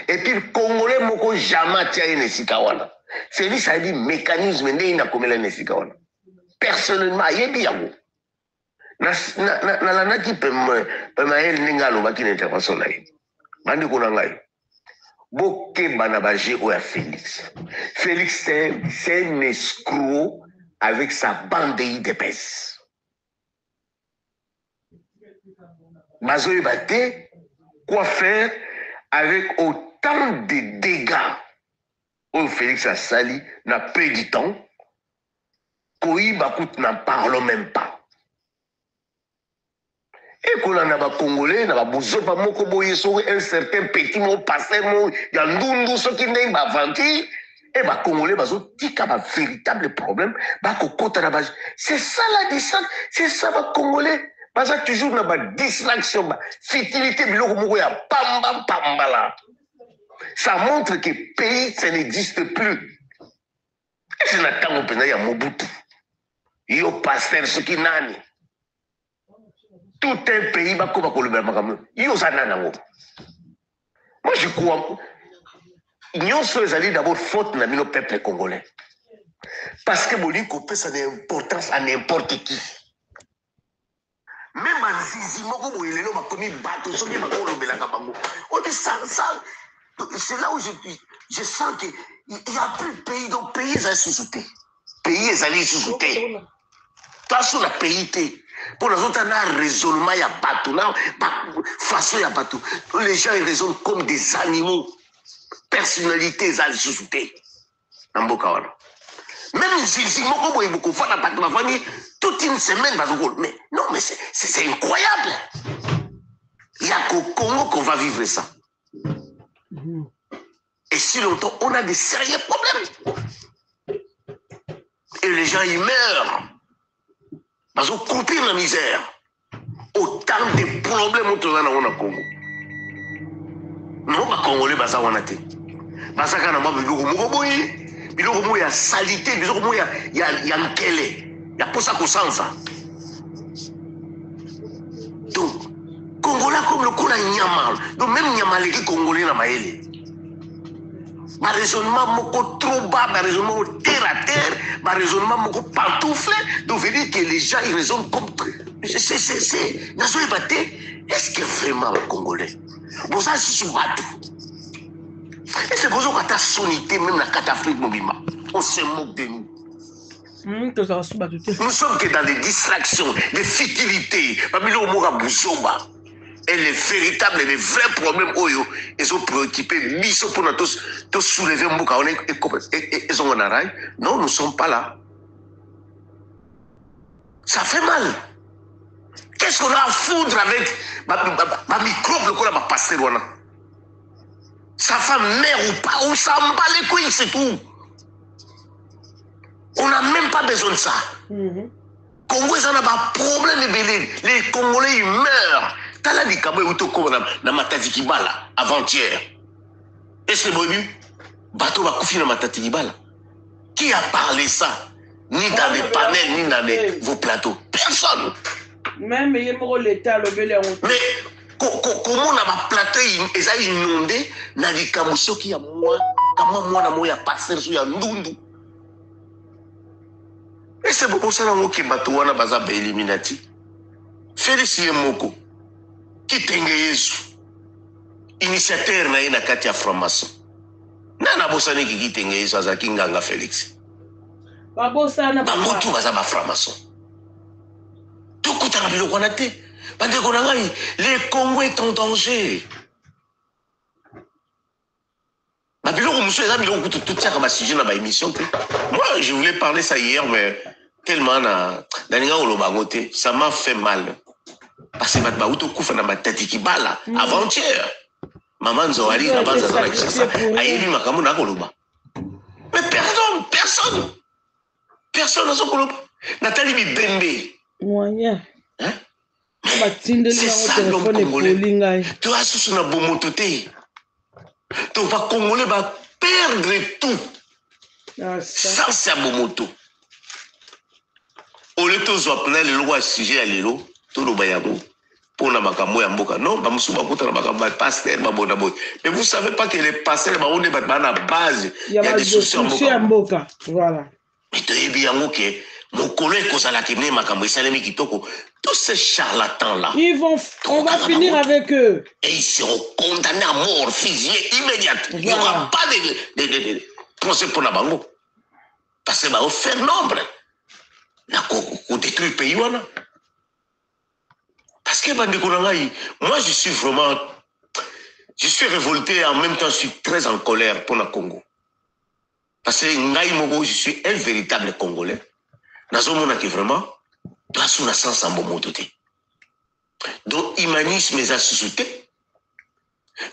Et puis le Congolais Moko jamais tiré les Sikawana. Félix a dit mécanisme, il n'a commis les Sikawana. Personnellement, il y a bien. Na naki pema el ningalo baki na intervention na ye bandi kuna ngai boke bana baje o ya Félix c'est un escroc avec sa bande d'IDPS bazoyi bate quoi faire avec autant de dégâts au Félix a sali na peu du temps koi bakut n'en parlons même pas. Et qu'on a ba Congolais, na ba bozopa moko boye so un certain petit mot passé mot ya ndundu so ki ndeng ba vanti et ba Congolais bazo tika ba véritable problème ba ko kota na ba c'est ça la distance c'est ça ba Congolais baza toujours na ba distraction ba futilité biloko moko ya pamba là ça montre que pays ça n'existe plus et c'est na tango pena ya Mobutu yo pasteur ce qui nani. Tout un pays va comme le même. Moi je crois nous sommes d'abord faute dans nos peuples congolais. Parce que Boliko peut ça d'importance à n'importe qui. Même en Zizi, il est là comme bateau, c'est là où je sens qu'il n'y a plus de pays, donc pays est sous-souté. Pays est allé sous-souté. Façon la pays pour les autres, on a un raisonnement, il y a bateau, façon il y a bateau. Les gens ils raisonnent comme des animaux. Personnalités, ils ont sous-souté. na mboka wana. Même si moko boye beaucoup fa na bato bafani toute une semaine mais non mais c'est incroyable. Il y a qu'au Congo qu'on va vivre ça. Et si longtemps on a des sérieux problèmes. Et les gens ils meurent. Parce qu'on coupe la misère. Autant de problèmes autour de la Congo. Non, pas Congolais, ça on a été. Parce que quand on a il y a salité, il y a un kélé. Il y a pour ça qu'on sent ça. Donc, Congolais comme le coup de Nyamal. Donc, même Nyamal qui Congolais n'a pas aidé. Ma raisonnement moko trop bas, ma raisonnement terre à terre, ma raisonnement moko pantouflé. Donc, veut dire que les gens ils raisonnent comme. C'est. Nation ébatté. Est-ce que vraiment le Congolais? Bon, ça, c'est sous bateau. Et c'est pour ça qu'on a sonité même la catastrophe Mobima. On se moque de nous. Nous sommes que dans des distractions, des futilités. Et les véritables, les vrais problèmes, ils ont préoccupé, ils sont pour nous tous soulever un bouc. Ils ont un rail. Non, nous ne sommes pas là. Ça fait mal. Qu'est-ce qu'on a à foutre avec ma microbe, le coup, ma pasteur, sa femme mère ou pas, on s'en bat les couilles, c'est tout. On n'a même pas besoin de ça. Congo, ils en ont un problème. Les Congolais, ils meurent. T'as là dit Kabo Uto Kobo na Matadi Kibala avant-hier. Est-ce que vous bateau va couper na Matadi Kibala? Qui a parlé ça? Ni dans les panels, ni dans vos plateaux. Personne. Même l'État, le belé. Mais comment on a plateau, ils ont inondé, na di kamuso qui a moi, comment moi na moi ya passer sur ya ndundu. Et c'est pour ça que bateau wana baza ba Illuminati. Félicien Moko. Qui tenge Yesu. Initiateur na ina kati ya franc-maçon. Nana bosani ki tenge Yesu azaki nganga Félix. Babosana bango tu baza ba franc-maçon. Tout kutana biloko na te. Bande ko na ngai, les Congo est en danger. Ba biloko muso eza biloko tout ça comme sujet na ba émission te. Moi je voulais parler ça hier mais tellement na daninga oloba ngote, ça m'a fait mal. Parce que batba uto kufa na matati kibala avant-hier. Maman Zoali na base za ça. Ayebi makamu na koloba. Mais personne. Personne na koloba. Nathalie Bibembe. Moyen. Hein? C'est ça l'homme congolais. Tu as sous na bomototé. Tu vas congolais va perdre tout. Ça c'est à bomoto. Au lieu de zoapna le loi sujet à l'élo. Tout le bayago pour la makambo ya mboka non ba musuba kota na makambo pasteur ba bona boy mais vous savez pas que les pasteurs ba on est na base il y a des soucis en mboka voilà mais tu es bien que mon collègue ko sala kine makambo salemi kitoko tous ces charlatans là on va finir avec eux et ils seront condamnés à mort fusillés immédiatement il n'y aura pas de procès pour la bango parce que va faire nombre na ko détruire le pays wana. Parce que moi je suis vraiment, je suis révolté et en même temps je suis très en colère pour le Congo. Parce que Ngaï Mogo, je suis un véritable Congolais. Nazomona qui vraiment, doit sous la sens en bon mototé. Donc humanisme est sous-souté.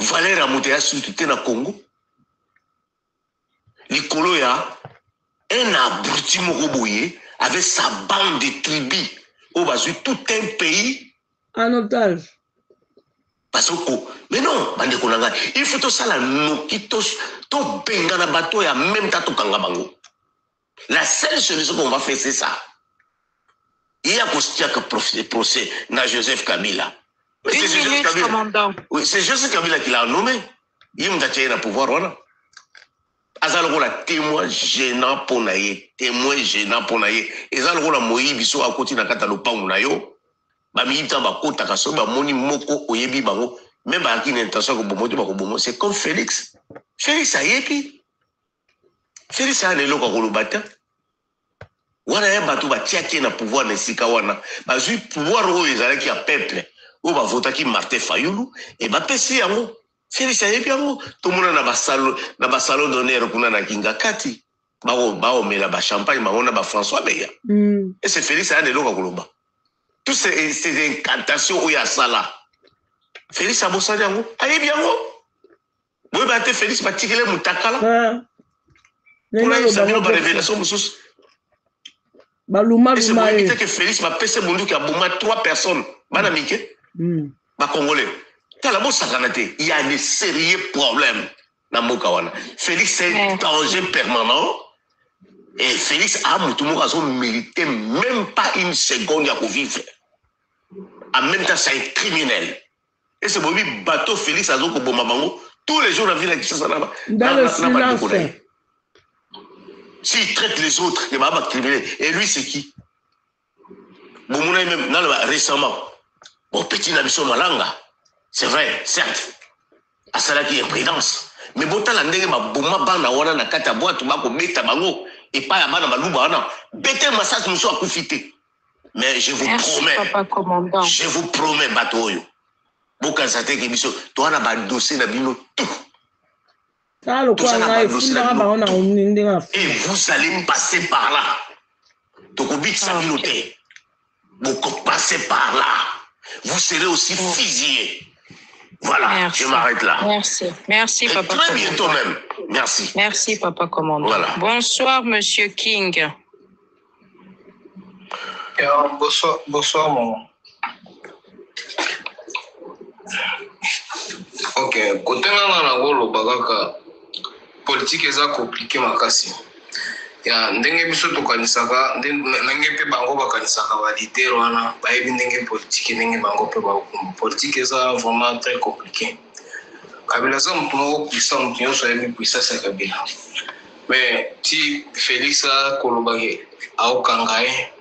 Valère Amouté a sous-souté dans le Congo. L'Icolo ya un abruti Mogoboye avec sa bande de tribus au bas tout un pays. En otage. Parce que, mais non, il faut tout ça là, nous qui tous, tout bengana bateau et en même temps tout kangabango. La seule solution qu'on va faire, c'est ça. Il y a un procès dans Joseph Kabila. Mais c'est Joseph Kabila. Oui, c'est Joseph Kabila qui l'a nommé. Il m'a dit qu'il a pouvoir, voilà. Azalgo la témoin gênant pour naïe, témoin gênant pour naïe. Et Azalgo la moïbi biso à côté de la catalogue naïo. Même avec une intention c'est comme Félix. Félix a yépi. Félix a un élo kolobata. Wana ya batu ba tiaki na pouvoir na sika wana. Ba zui pouvoir o ezala ki a peuple. O ba vota ki Martin Fayulu et ba pesi yango. Félix a yépi yango. Tout monde na ba salon d'honneur kuna na Kinga Kati. mais là, champagne, on a François Beya. Et c'est Félix a des lois à toutes ces incantations où il y a ça là. Félix a bossé bien. Aïe bien. Vous avez Félix va tirer mon takala. Pour la révélation, monsieur. Baluma, et c'est pour éviter que Félix va passer mon qui a boumé 3 personnes. Banamike. Congolais. Il y a des sérieux problèmes dans Mokawana. Félix c'est un danger permanent. Et Félix a mérité même pas une seconde à vivre. En même temps, c'est un criminel. Et c'est pour lui, bateau Félix a tous les jours, la ville qui s'en va. Dans le silence. S'il traite les autres, il va pas criminel. Et lui, c'est qui? Même récemment, bon, petit Nabiso Malanga, c'est vrai, certes, à cela qui est prudence. Mais bon, t'as la ndenge ma bouma bana wana na kata boîte ma ko beta bango et pas ya bana maluba wana. Bete massage nous soit profité. Mais je vous promets. Je vous promets bateau yo. Boka zate ke biso to wana ba dossier na bino tout. Ça le quoi na ifunda ba ona ndinga. Et vous allez passer par là. Donc oublie ça piloté. Vous passez par là. Vous serez aussi fusillé. Voilà, merci. Je m'arrête là. Merci. Merci, et Papa. Très bientôt même. Merci. Merci, Papa Commandant. Voilà. Bonsoir, Monsieur King. Bonsoir, maman. Ok, côté na ngolo bagaka politique eza compliqué makasi. Ya ndenge biso tokanisaka ndenge pe bango bakanisaka ba leader wana bayebi ndenge politique ndenge bango pe ba politique eza vraiment très compliqué. Kabila za mutu moko puissant mutu nyonso ayebi puissance ya Kabila. Mais ti Félix a kolobaki aokanga ye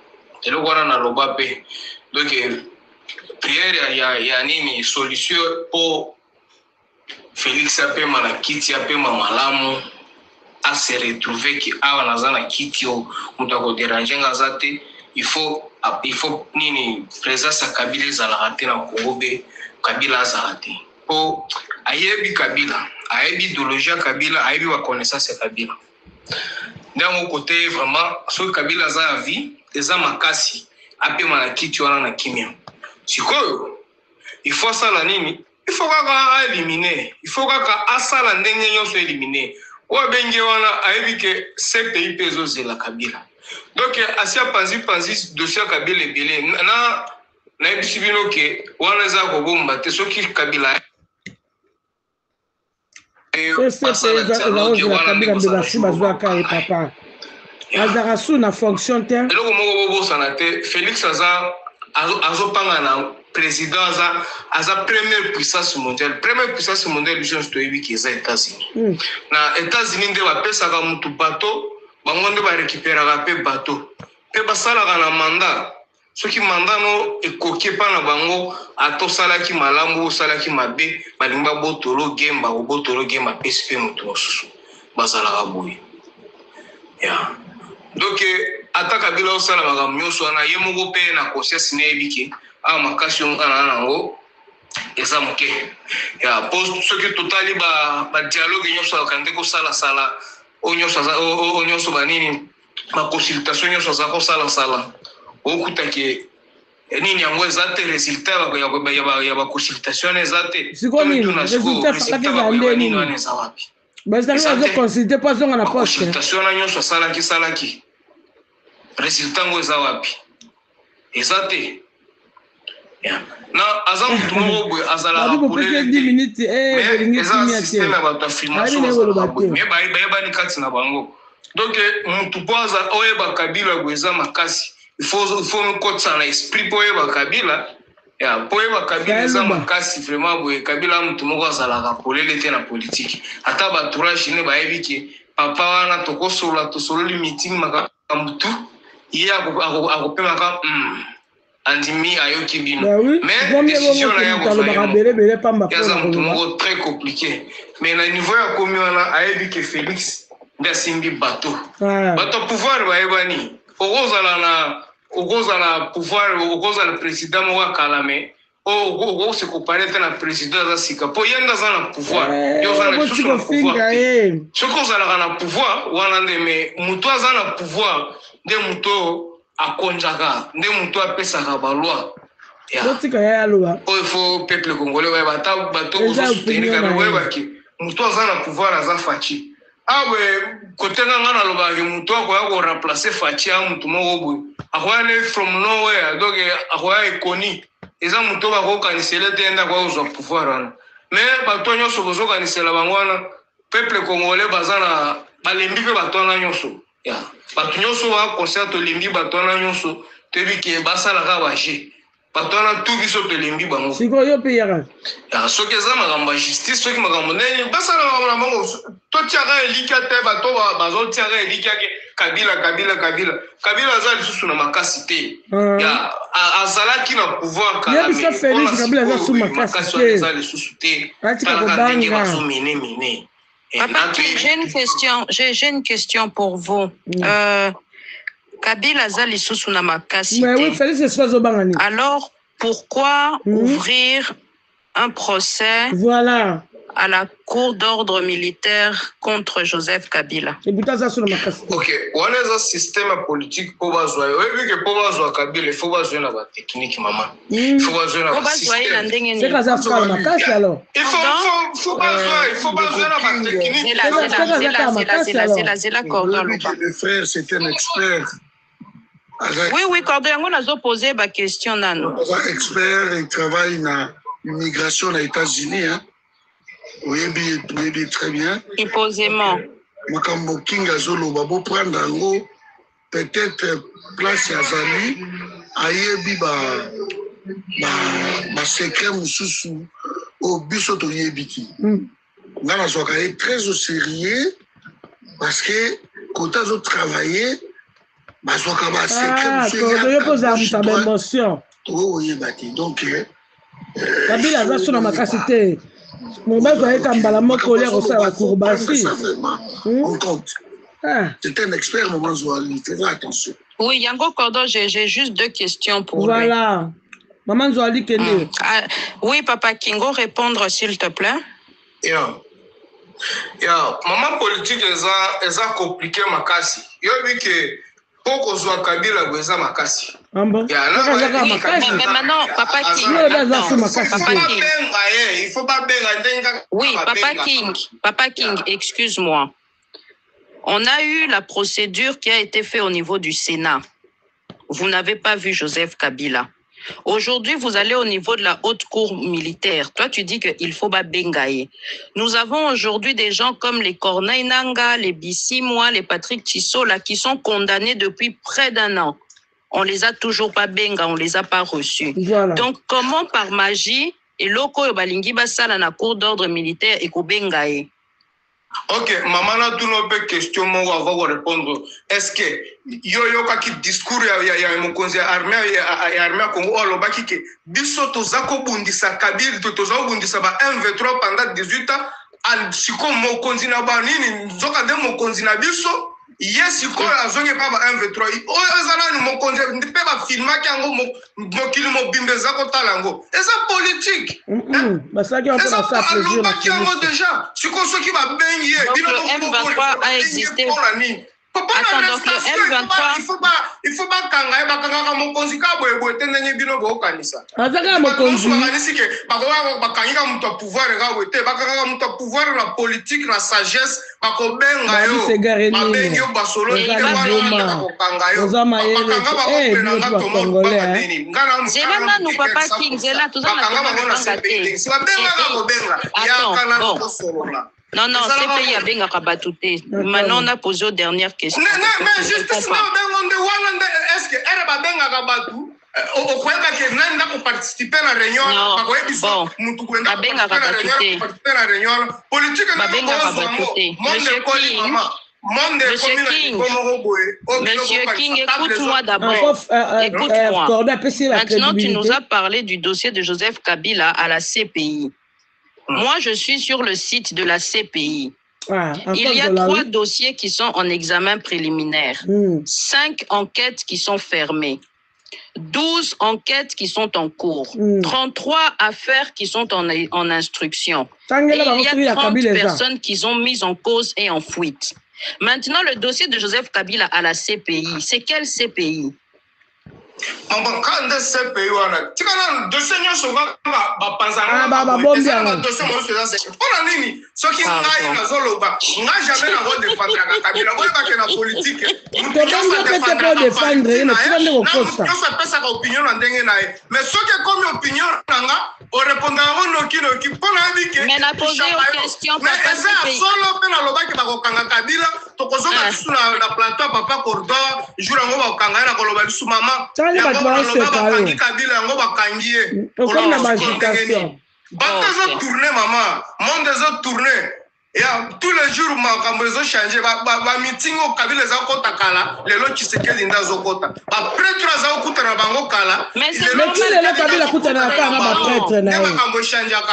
eloko wana na loba pe donc prière ya nini solution po Félix apema na kiti apema malamu à se retrouver qui a na kiti o mutako déranger ngazate il faut nini présence à Kabila zalate na Congo be Kabila zalate po ayebi Kabila ayebi idéologie Kabila ayebi wa connaissance ya Kabila d'un côté vraiment ce Kabila za vie eza makasi apema na kiti wana na kimia sikoyo il faut ça la nini il faut kaka éliminer il faut kaka asala ndenge nyonso éliminer ou bengi wana ayebi ke ce pays peso zela Kabila donc asia panzi dossier Kabila ebele na ebisibino ke wana za ko bomba te soki Kabila papa azarasu na fonction te eloko moko bobosana te Félix azopanga na président aza première puissance mondiale biso toyebi ke eza États-Unis na États-Unis nde bapesaka mutu bato bango nde barécupéraka pe bato pe basalaka na mandat soki mandat no ekoki epa na bango atosalaki malamu osalaki mabe balingi babotolo game bakobotolo game apesi pe mutu mosusu bazalaka boye ya donc ata Kabila osala makambo nyonso wana ye moko mpe na conscience nayebi ke makasi ongana nango eza moke ya po soki totali badialogue nyonso akande kosalasala oyo nyonso banini baconsultation nyonso aza kosalasala okutaki nini yango eza te résultat ya baconsultation eza te eza wapi consultation na nyonso asalaki résultat ngo eza wapi eza te na aza mutu moko boye azalaka polele te eza système ya bato ya filmation mais bayebani kati na bango donc mutu mpo oyeba Kabila boye eza makasi il faut kotisa na esprit mpo oyeba Kabila mpo oyeba Kabila eza makasi vraiment boye Kabila mutu moko azalaka polele te na politique ata batourage ne bayebi ke papa wana tosololi meeting makambo tu ye akopemaka andimi ayoki bino mais décision na yaza mutu moko très compliqué mais na niveau ya komi wana ayebi ke Félix nde asimbi bato pouvoir bayebani okozala pouvoir okozala président moko akala me oh se comparer à la président de Sika pour y aller dans le pouvoir y a dans le pouvoir ce qu'on a dans le pouvoir ou en mais muto dans le pouvoir de muto a konjaka de muto a pesa kabalwa ya il faut peuple congolais ouais bato soutenir quand ouais baki muto dans le pouvoir aza fachi ah ouais côté ngana loba ke muto ko remplacer fachi a muto moko boy akwale from nowhere donc akwale koni eza muto bakokanisela te enda kwakozwa pouvoir wana mais bato nyonso bozokanisela bango wana peuple congolais baza na balembi mpe bato wana nyonso bato nyonso baconcert tolembi bato wana nyonso toyebi ke basalaka baje bato wana tu biso tolembi bango sikoyo mpe yaka soki eza makambo ya justice soki makambo ndeni basalaka na bango totiaka elika te bato bazotiaka elika ke Kabila aza lisusu na makasi te azalaki na pouvoir kala mais Félix Kabila aza sous makasi te aza lisusu te atika kobanga Papa, j'ai une question pour vous. Kabila aza lisusu na makasi te. Oui, Félix est zobanga ni. Alors pourquoi ouvrir un procès à la cour d'ordre militaire contre Joseph Kabila? Ok, on a un système politique pour bazoyer. Oui, que pour bazoyer Kabila, il faut bazoyer la technique, maman. Il faut bazoyer la système. C'est quoi ça faire makasi alors? Il faut bazoyer la technique. C'est la cordon. Le frère, c'est un expert. Oui, cordon, on a posé ma question nano. Un expert, il travaille dans l'immigration aux États-Unis, hein. Oui, très bien. Supposément. Makambo Kinga Zolo, babo prendre en gros, peut-être place à Zali, ayebi ba secret mususu au bisoto yebiki. Ngana soka est très au sérieux parce que quand ils ont travaillé, ba soka ba secret mususu. Donc Kabila aza sona makasite. Mon bac va être en balamant colère au sein de la courbassie. On compte. C'est un expert, Maman Zouali. Fais attention. Oui, Yango Cordon, j'ai juste deux questions pour lui. Voilà. Maman Zouali, oui, Papa Kingo, répondre s'il te plaît. Maman politique, elle a compliqué makasi. Il y a vu que pour qu'on soit Kabila, elle a makasi. Mais maintenant, Papa King, oui, Papa King, excuse-moi. On a eu la procédure qui a été faite au niveau du Sénat. Vous n'avez pas vu Joseph Kabila. Aujourd'hui, vous allez au niveau de la haute cour militaire. Toi, tu dis qu'il faut pas bengaye. Nous avons aujourd'hui des gens comme les Corneille Nangaa, les Bissimois, les Patrick Tissola qui sont condamnés depuis près d'1 an. On les a toujours pas benga, on les a pas reçus. Voilà. Donc, comment par magie, et loko balingi basala na cour d'ordre militaire et ko bengaye? Ok, maman a tout nos questions, moi on va vous répondre. Est-ce que yo kaki discours ya mokonzi armée Congo o lobaki ke biso tozako bundisa Kabila tozako bundisa ba M23 pendant 18 ans al siko mokonzi na ba nini nzoka de mokonzi na biso yes ko azonge pa ba M23 o ezala ni mokonzi ndipe ba filma kango mokili mobimbe zako talango eza politique basaki on peut ça plaisir na déjà siko soki ba bengi le M23 a existé. Attends, donc le M23... Il faut pas kangaye bakanga mokonzi ka boye tendenge bino bo kanisa. Azaka mokonzi. Bakanisi ke bakanga muto pouvoir ga boye bakanga muto pouvoir la politique la sagesse bakobenga yo. Babengi yo basolo te wana bakanga yo. Bakanga bakobenga to mo bakadeni. Zela nanu Papa King zela tuzana bakanga te. Babenga ga bobenga. Ya kana ko solola. Non, c'est pays à Benga Kabatouté. Maintenant, on a posé aux dernières questions. Mais juste est-ce que elle va Benga Kabatou au point que n'a pas participé à la réunion, à Benga Kabatouté. Politique Monsieur King, écoute-moi d'abord. Écoute-moi. Maintenant, tu nous as parlé du dossier de Joseph Kabila à la CPI. Moi, je suis sur le site de la CPI. Il y a 3 dossiers qui sont en examen préliminaire. 5 enquêtes qui sont fermées. 12 enquêtes qui sont en cours, 33 affaires qui sont en instruction. Et il y a 30 personnes qui ont mises en cause et en fuite. Maintenant, le dossier de Joseph Kabila à la CPI, c'est quel CPI? tous les jours, ma changé. Meeting au Kabila Zakotakala, les lots qui se quedent dans Zokota. Après 3 ans, Koutana Bangokala. Mais c'est normal. Qui est là, Kabila Koutana Bangokala, prêtre?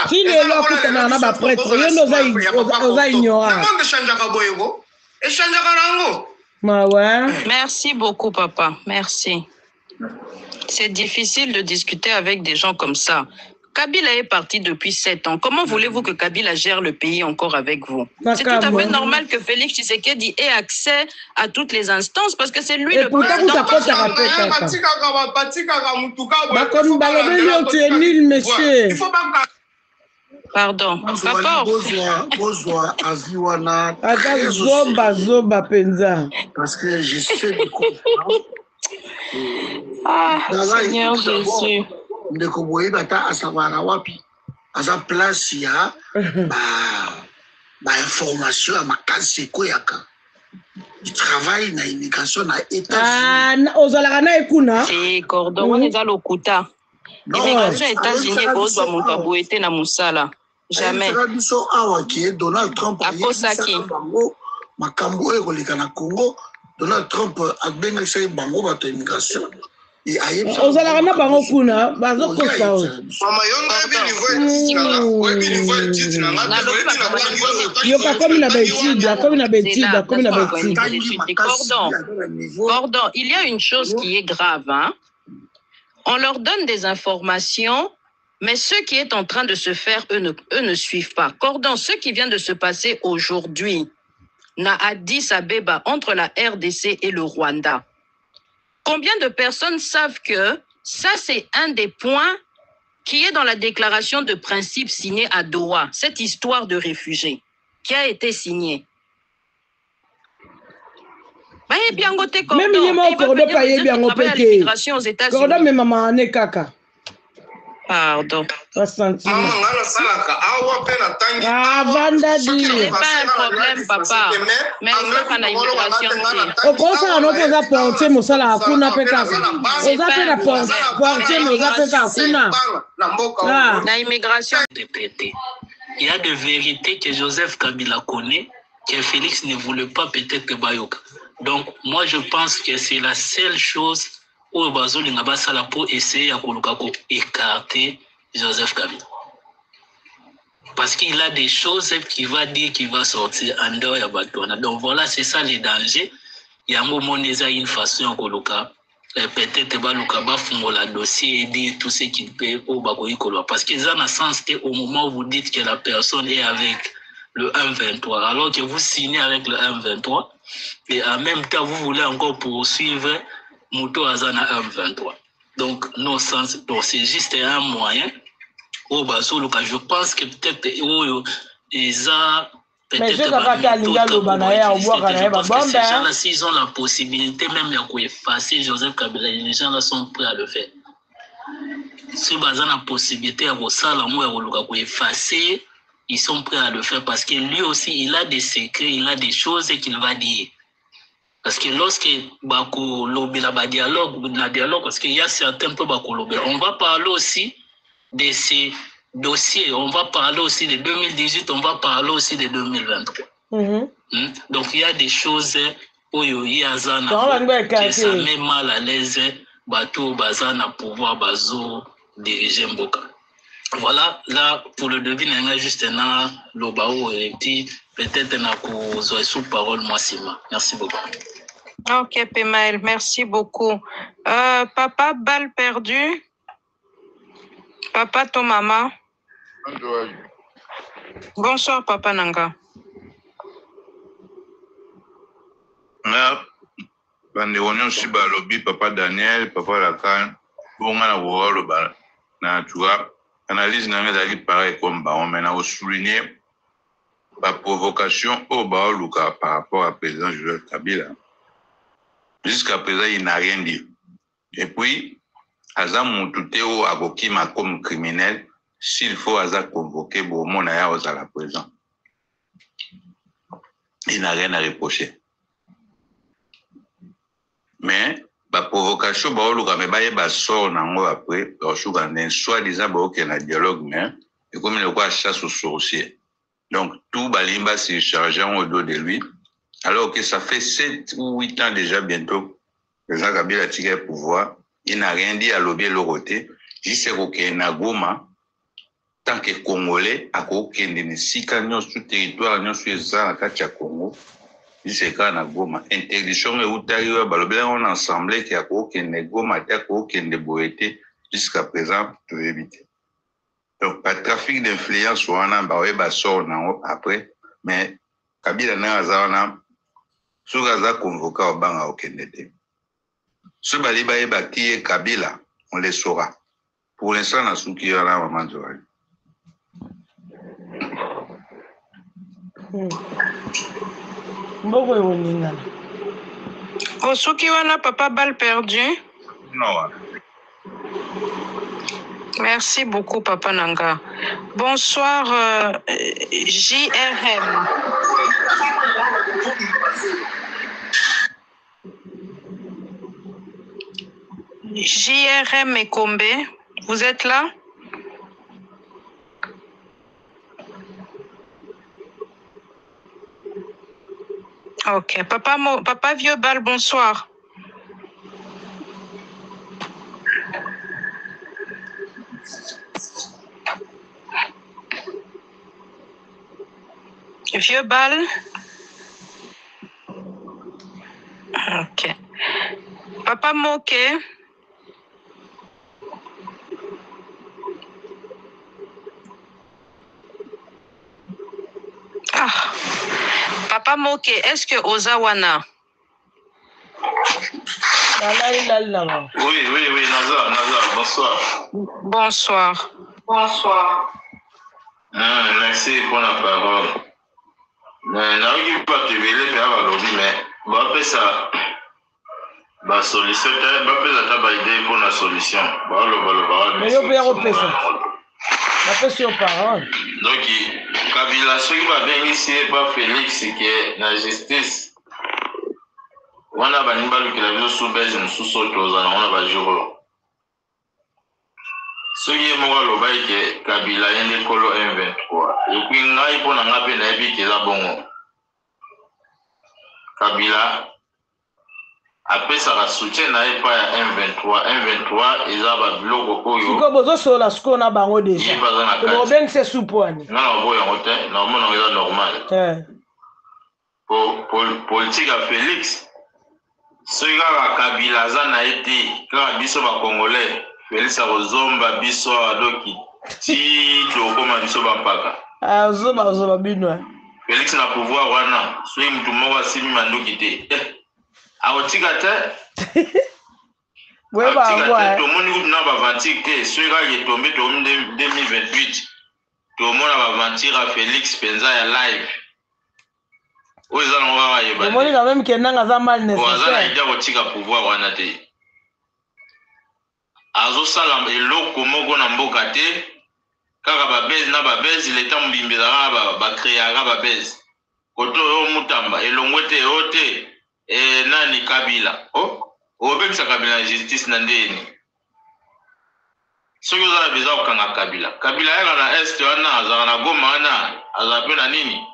Qui est là, Koutana Bangokala, prêtre? Il y a ignorant. Merci beaucoup, papa. Merci. C'est difficile de discuter avec des gens comme ça. Kabila est parti depuis 7 ans. Comment voulez-vous que Kabila gère le pays encore avec vous? C'est tout à fait normal que Félix Tshisekedi ait accès à toutes les instances parce que c'est lui le président. Pardon. Parce que je sais de Ah, Seigneur Jésus. ndeko boye bata asabana wapi asa place ya ba information ya makasi koyaka du travail na immigration na États-Unis ozalaka na ekuna si cordon on eza lokuta immigration États-Unis kozwa moto aboyete na musala jamais biso awa ki Donald Trump akosaki makambo ekoleka na Congo Donald Trump abengaki bango bato immigration ozalaka na bango kuna bazokosa yoka komi na baétude Cordon, il y a une chose qui est grave, hein? On leur donne des informations, mais ce qui est en train de se faire, eux ne suivent pas. Cordon, ce qui vient de se passer aujourd'hui na Addis Abeba entre la RDC et le Rwanda. Combien de personnes savent que ça, c'est un des points qui est dans la déclaration de principe signée à Doha, cette histoire de réfugiés qui a été signée. Même il y a Cordon payé bien au pété. Cordon mais maman n'est caca. Pardon. Ah, Vandadi. C'est pas un problème, papa. Mais il faut qu'on a immigration. Au contraire, on peut porter mon salaire à Kuna Peka. On peut porter mon salaire à Kuna. La immigration. Il y a des vérités que Joseph Kabila connaît, que Félix ne voulait pas peut-être que Bayoka. Donc, moi, je pense que c'est la seule chose où Bazoli n'a pas ça pour essayer d'écarter Joseph Kabila. Parce qu'il a des choses qu'il va dire qu'il va sortir en dehors de Batouana. Donc voilà, c'est ça les dangers. Il y a un moment, il y a une façon peut-être que la dossier et dire tout ce qu'il peut au Bakoï Kolo. Parce que ça n'a sens qu'au moment où vous dites que la personne est avec le 1-23, alors que vous signez avec le 1-23, et en même temps, vous voulez encore poursuivre Mouto Azana 1-23. Donc, non sens, donc c'est juste un moyen. Oh, bah, je pense que peut-être ils ont peut-être s'ils ont la possibilité même d'effacer Joseph Kabila, les gens là sont prêts à le faire. Si ils ont la possibilité d'effacer, ils sont prêts à le faire parce que lui aussi, il a des secrets, il a des choses qu'il va dire. Parce que lorsque dialogue, parce qu'il y a certains peu on va parler aussi de ces dossiers, on va parler aussi de 2018, on va parler aussi de 2023. Donc il y a des choses où il y a ça met mal à l'aise, bateau bazana pouvoir bazo diriger Mboka. Voilà, là pour le deviner, il y a juste un lobao et puis peut-être un sous parole moi Sima. Merci beaucoup. Ok, Pemaël, merci beaucoup. Papa, balle perdue. Papa, ton maman. Bonsoir, Papa Nanga. Bandeko nyonso balobi Papa Daniel, Papa Lacan, bonga na wolo ba na tuwa analyse na ngezali pareil comme ba on maintenant souligner la provocation au Baoluka par rapport à président Joseph Kabila. Jusqu'à présent, il n'a rien dit. Et puis, Azam Moutoutéo Agokima comme criminel, s'il faut Azam convoquer Bomonaya aux à la présent. Il n'a rien à reprocher. Mais, la provocation, mais sort après, soi-disant, qu'il y a un dialogue, mais, et comme il y a une chasse aux sorciers. Donc, tout Balimba s'est chargé au dos de lui, alors que ça fait 7 ou 8 ans déjà bientôt, le président Kabila a tiré le pouvoir, il n'a rien dit à l'objet de côté, il sait qu'il y a un Goma, tant que Congolais, à aucun de ces canyons sur le territoire, nous sommes à Katia Congo, il sait qu'il y a un Goma. Interdiction et Outariwa, on a ensemble qu'il y a aucun de Goma, qu'il y a aucun de Boété, jusqu'à présent, pour éviter. Donc, pas de trafic d'influence, on a sort après, mais Kabila n'a sous Gaza convoqué au banc à aucun été. Ce Baliba est bâti Kabila, on les saura. Pour l'instant, on a sous qui a la maman de Au Souki wana papa balle perdue. Non. Merci beaucoup, Papa Nanga. Bonsoir, JRM. JRM et Kombe, vous êtes là? Ok. Papa Vieux Bal, bonsoir. Vieux Bal. Ok. Papa Moké. Ah. Papa Moké, est-ce que Ozawana? Oui, Nazar, bonsoir. Bonsoir. Merci pour la parole. Je pas te vélé, mais ça. La solution, idée pour la solution. Mais il y a sur parole. Donc, Kabila, ce qui va bien ici, pas Félix, qui est la justice. On a banimba qui l'a vu sous Belge, sous Sotos, on a joué. Ce qui est moi, le bail que Kabila est un écolo M23. Et puis, il y a un peu de vie qui est là bon. Kabila. Après ça, la soutien n'est pas à M23, ils ont un bloc au Koyo. Si vous avez la score, on a déjà. Vous avez c'est sous-point. Non, normalement, c'est normal. Pour politique à Félix, ce gars à Kabila a été, quand Bisso va Congolais, Félix a Zomba, Bisso a Doki, si tu as comme Bisso va Paka. Ah, Zomba, Binois. Félix n'a pouvoir, wana, soit il m'a dit, si Mando quitté. Aotika te oui bah ouais tout le monde n'a pas vendu que celui-là est tombé en 2028 tout le monde a vendu à Félix Penza ya live aux gens on va le monde quand même que n'a pas mal nécessaire on a déjà pouvoir wana te azo sala eloko moko na mboka te kaka babezi na babezi leta mbimbela ba créer ba bezi koto yo mutamba elongwe te ote nani Kabila obekisa Kabila na justice na ndeni soki ozala beza kokanga Kabila yaka na este wana azala na Goma wana azala mpe na nini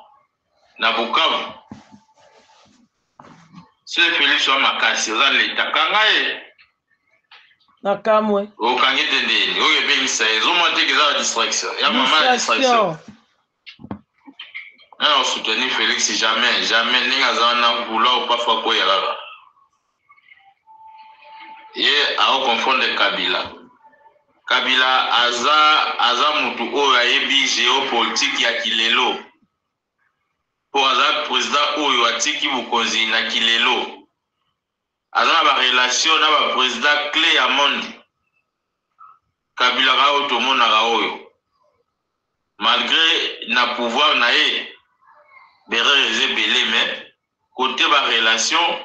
na Bukavu soki Félix wa makasi oza leta kanga ye na kamwe okangi te ndeni oyo ebengisa ye ezomona teke eza ba distraction ya mama ya distraction. Non, soutenir Félix, jamais. N'est-ce pas vouloir ou parfois quoi y a là. ye ao confondre Kabila. Kabila aza mutu oyo ayebi géopolitique ya kilelo. Po aza président oyo atiki bukonzi na kilelo. Aza na ba relation na ba président clé ya monde. Kabila ka otomona ka oyo. Malgré na pouvoir na ye bereze belé mais côté ba relation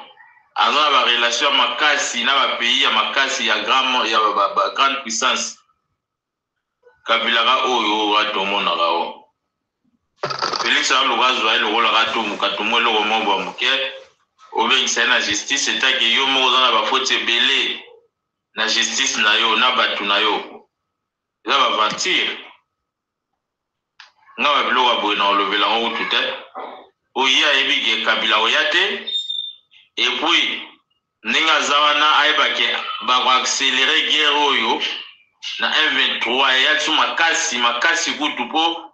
aza ba relation makasi na ba pays ya makasi ya grande puissance. Kabila ka oyo atomona ka oyo. Félix Ablouazouaï le rôle rato mukatumo le roman ba muke obengisa na justice etaki yo moko na ba faute belé na justice na yo na batu na yo za ba mentir nga ba biloko boye na olobela ngo tout oya ebige Kabila oyate et puis ninga zawana aibake ba accélérer guerre oyo na M23 ya tu makasi kutu po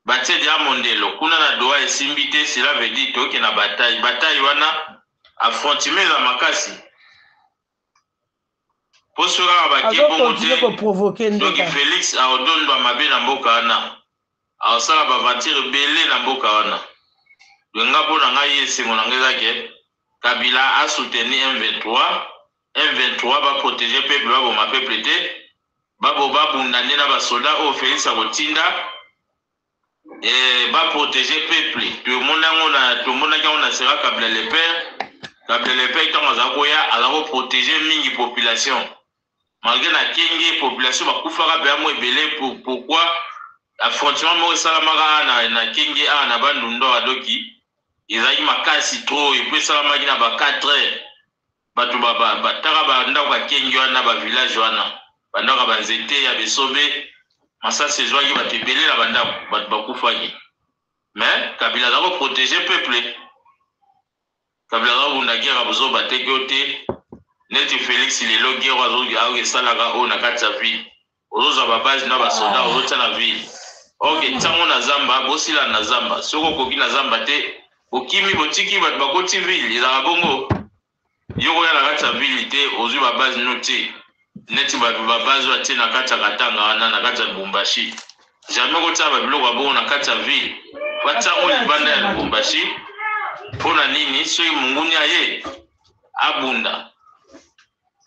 batie dia mondelo kuna na doa esimbite cela veut dire toke na bataille wana affrontement la makasi po sura ba ke provoquer donc Félix a odondo mabe na mboka wana a sala ba vatir belé na mboka wana nga bona ngai esengo na ngeza ke Kabila a soutenu M23 va protéger peuple ba ma peuple te babo babundane na ba soldats au Félix a kotinda et va protéger peuple. Tout le monde a sera Kabila le père quand on a koya alors protéger mingi population. Malgré la kenge population va kufara be amo ebele pourquoi affrontement mo salamaka na kenge na bandundo adoki ezaki makasi trop et puis salamaki na ba 4 heures batu ba tara ba ndako ka kenge wana ba village wana bandaka ba nzete ya besobe masa sezwa ki batebele na bandako bat bakufaki mais Kabila za ko protéger peuple Kabila za bunda guerre abuzo bateke ote neti Félix lelo guerre azo esalaka o na kati ya ville ozoza ba base na ba soldats ozota na ville ok tango na zamba bosila na zamba soko koki na zamba te okimi botiki bat bakoti ville ezaka bongo yoko ya na kati ya ville te ozwi ba base note neti ba base wa te na kati ya Katanga wana na kati ya Lubumbashi jamais kotia ba biloko bongo na kati ya ville watango libanda ya Lubumbashi pona nini soki munguni aye abunda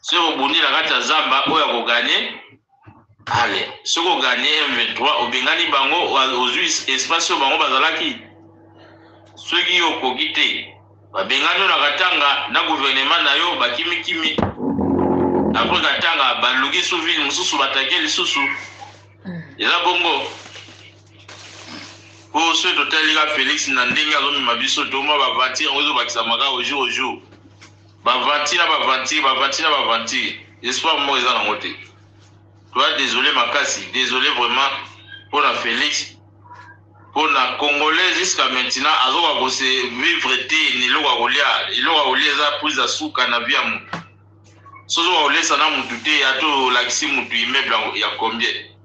soki obundi na kati ya zamba oyo akoganye ale soki oganye M23 obengani bango ozwi espace oyo bango bazalaki soki okoki te babengani na Katanga na gouvernement na yo bakimikimi après Katanga baluki sous ville mususu batake lisusu eza bongo po so totalika Félix na ndenge azomema biso toma bavantir ozo bakisamaka au jour bavantir na bavantir espoir mo eza nango te toi désolé makasi désolé vraiment pour la Félix pour la Congolais jusqu'à maintenant azoka ko se vivre te ni loka kolia za prise à souka na via mu sozo wa olesa na mutu te ato lakisi mutu immeuble ya combien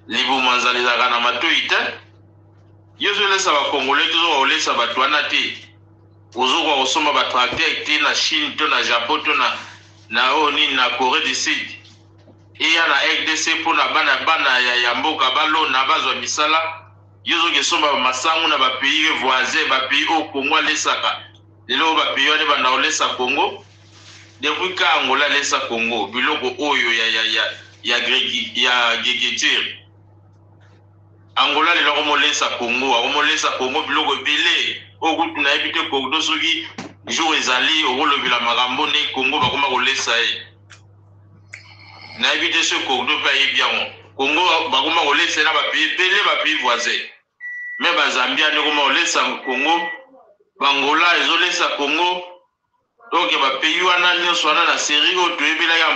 libu manzali za kana matoite yezo lesa ba Congolais tozo wa olesa batu wana te ozo kwa osoma ba tracteur te na Chine to na Japon to na oni na Corée du Sud et ya na RDC pour na bana ya mboka balo na bazwa misala yezo ke somba masangu na ba pays voisins ba pays au Congo lesaka lelo ba pays wana bana olesa Congo depuis ka Angola lesa Congo biloko oyo ya gegetir Angola lelo ko molesa Congo biloko belé o kutu na ebite ko do soki jour ezali o kolobela makambo ne Congo bakoma kolesa na ebite ce Congo pa yebiango Congo bakoma kolesa na ba pays belé ba pays voisins mais ba Zambia ne koma kolesa Congo Bangola ezolesa Congo donc ba pays wana nyonso wana na série o toyebela ya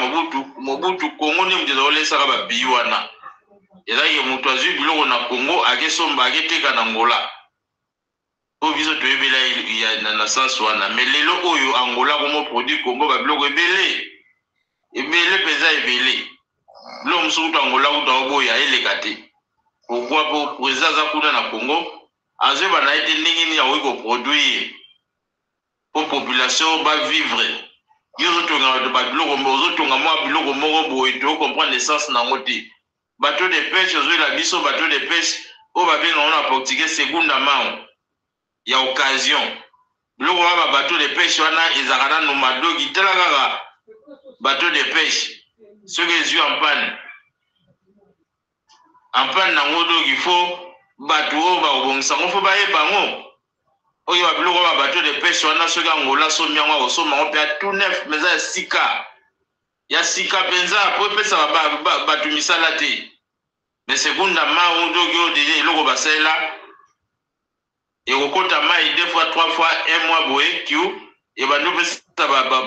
Mobutu Congo ne muteza olesa ka ba pays wana ezaki mutu azwi biloko na Congo akesomba aketeka na Angola o biso toyebela ya na sens wana mais lelo oyo Angola komo produit Congo ba biloko ebele peza ebele lo musuku Angola uta oboya eleka te pourquoi pour président kuna na Congo azwe bana ete ndenge ni ya ko produire pour population va vivre yozotonga babiloko ozotonga mwa biloko moko boye to comprendre l'essence nango te bateau de pêche ozoyela biso bateau de pêche oyo babenga na portugais segunda mao ya occasion biloko wana bateau de pêche wana ezalaka nano madoki tala kaka bateau de pêche soki ezwi ampane nango donc il faut bato oyo bakobongisa ngo fo bayeba ngo oyo babiloko oyo bateau de pêche wana soki angola sombi yango akosomba ngo mpe ya tout neuf mais eza ya sika mpenza po epesaka bato misala te mais segunda mao donc oyo deja eloko basalela ekokota mai 2 fois 3 fois 1 mois boye kiu ebandi opesa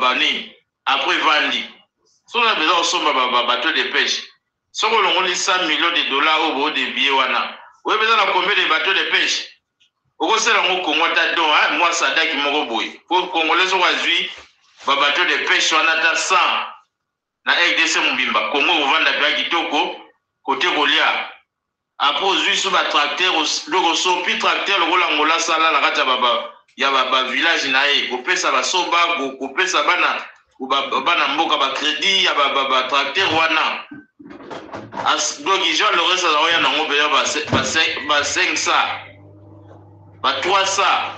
banini après vandi soki na besoin kosomba bateau de pêche soki olongoli 100 millions de dollars oyo boodebie wana oyebeza na combien de bateau de pêche okosala yango kongo ata don mwa sadaki moko boye po congolais soko azwi babateau de pêche wana ata 100 na RDC mobimba kongo kovanda mpe ya kitoko kote kolia apres ozwi so batracteur loko sopi tracteur lokola ngola sala na kati ya bavillage na ye kopesa basoba kopesa bana mboka bakredi ya batracteur wana donc jean lores azala oya nango mpenza ba 500 ba 300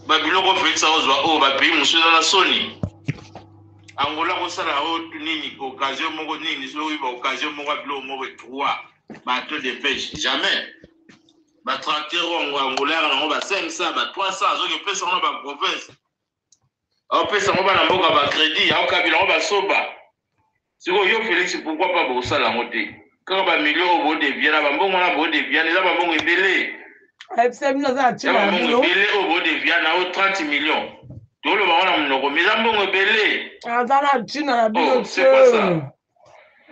babiloko félix akozwa oyo bapays mosusu eza na soni angola kosala oyo nini occasion moko nini soki baoccasion moko ya biloko moko 3 bateau de pêche jamais batracteur oyo angolaka nango ba 500 ba 300 azoki epesa ngo na baprovince aopesa ngo bana mboka bakredi aokabila ngo basoba sikoyo yo félix pourquoi pas bokosala yango te kaka bamilio oyo bodeviana bambongo wana bodeviana eza bambongo ebele bambongo ebele oyo bodeviana oyo 30 millions toloba wana monoko mais eza mbongo ebele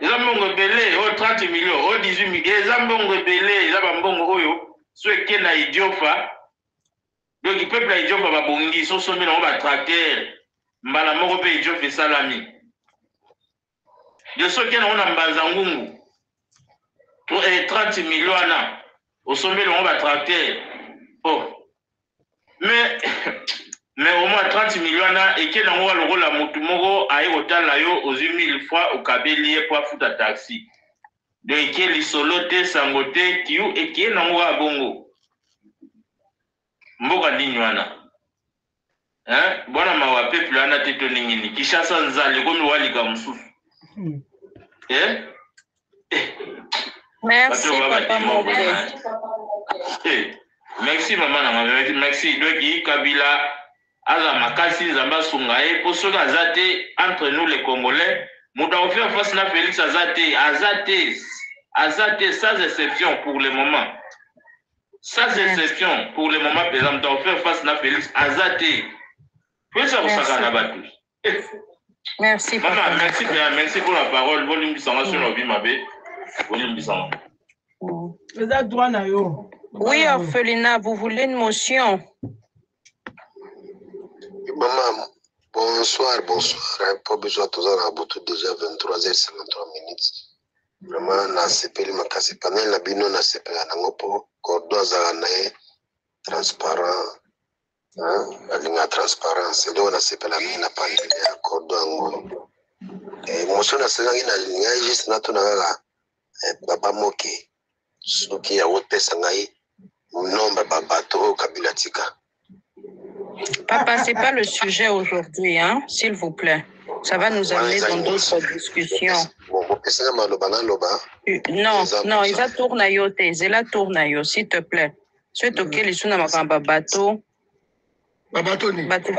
eza mbongo ebele oyo 30 millions oyo 18 millions eza mbongo ebele eza bambongo oyo so eke na idiofa donc peuple ya idiofa babongi so sombi nango batracteur mbala moko mpe idiofa esalami de so eke nango na mbanza ngungu 30 millions wana osombi nango batracteur mais au moins 30 millions wana eke nango walokola motu moko aye kotala yo ozwi 1000 fois okabeli ye po afuta taxi donc eke lisolo te sango te kiu eke nango kaka bongo mboka nini wana bwana mawa peuple wana te to ningini kishasa nzala ekomi walika mosusu merci papa Moke. Merci maman nanga merci donc Kabila aza makasi nzamba sunga ye po soki aza te entre nous les Congolais moto akofaire face na Félix aza te sans exception pour le moment sans exception pour le moment par exemple moto akofaire face na Félix aza te po ça kosaka na bato merci maman merci pour la parole bolimbisanga sur la vie mabe bolimbisanga eza droit na yo. Oui, Orphelina, vous voulez une motion? Maman, bonsoir. Pas besoin de tout ça, déjà 23h53 minutes. Vraiment, na sepeli makasi panel na bino na sepela nango po cordon za na transparent. Alinga transparence ndio na sepela mimi na panel ya cordon ngo. Motion na senga ina linga juste na tuna kaka Papa Moke. Soki ya wotesa ngai nombre babato Kabila tika. Papa, c'est pas le sujet aujourd'hui, hein, s'il vous plaît. Ça va nous amener dans d'autres discussions. Non, il va tourner yote, c'est la tourne s'il te plaît. C'est ok, les sous na makamba bateau. Bateau ni. Bateau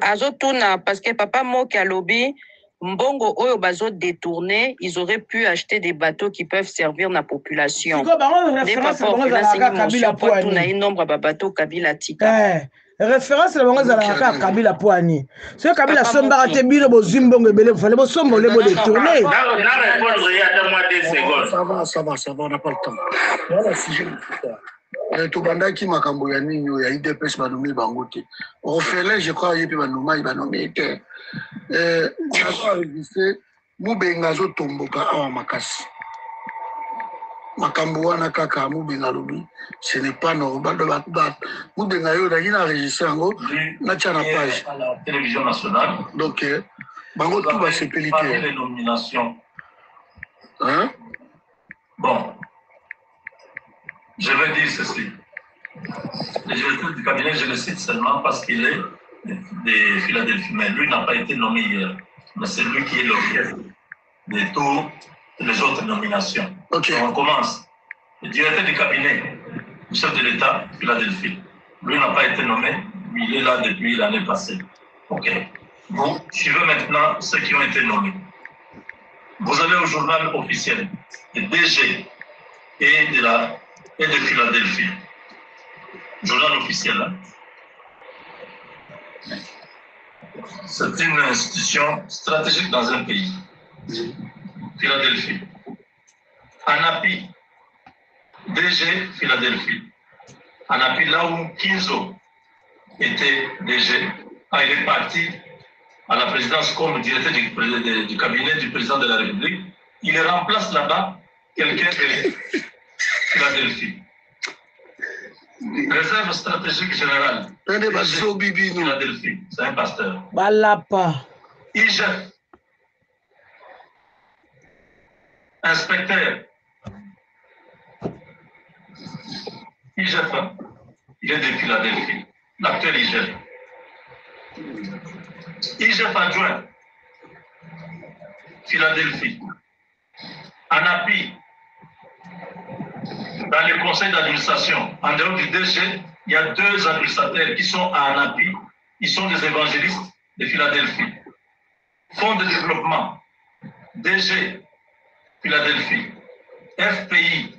azo tourna parce que Papa Moke a lobby. Mbongo oyo bazo détourné, ils auraient pu acheter des bateaux qui peuvent servir la population. Référence la bango za la Kabila Poani. Ce Kabila somba te biro bo zimbongo ebele fallait bo sombo le bo détourner. Na répondre il y a moins de secondes. Ça va, on n'a pas le temps. Voilà si je tobandaki makambo ya nini ya IDPS banomi bango te. Orphelin je crois yepi banoma banomi te. Nazo enregistré Mubenga zo tomboka awa makasi. Makamboana kaka Moubenga lobi, ce n'est pas normal de battre. Moubenga yo da ina enregistré ngo na tchana page à la télévision nationale. Donc bango tout va se peliter. Les nominations. Hein? Bon. Je vais dire ceci. Le directeur du cabinet, je le cite seulement parce qu'il est de Philadelphie, mais lui n'a pas été nommé hier. Mais c'est lui qui est l'orchestre de toutes les autres nominations. Okay. Donc on commence. Le directeur du cabinet, le chef de l'État, Philadelphie. Lui n'a pas été nommé, il est là depuis l'année passée. Ok. Bon, je veux maintenant ceux qui ont été nommés. Vous allez au journal officiel de DG et de Philadelphie. Journal officiel. Hein? C'est une institution stratégique dans un pays. Philadelphie. ANAPI, DG Philadelphie. ANAPI, là où Kinzo était DG, il est parti à la présidence comme directeur du cabinet du président de la République. Il remplace là-bas quelqu'un de Philadelphie. Réserve stratégique générale. Philadelphie, c'est un pasteur. Balapa. IGF. Inspecteur. IGF. Il est de Philadelphie. L'actuel IGF. IGF adjoint. Philadelphie. ANAPI. Dans le conseil d'administration, en dehors du DG, il y a 2 administrateurs qui sont à ANAPI. Ils sont des évangélistes de Philadelphie. Fonds de développement, DG, Philadelphie. FPI,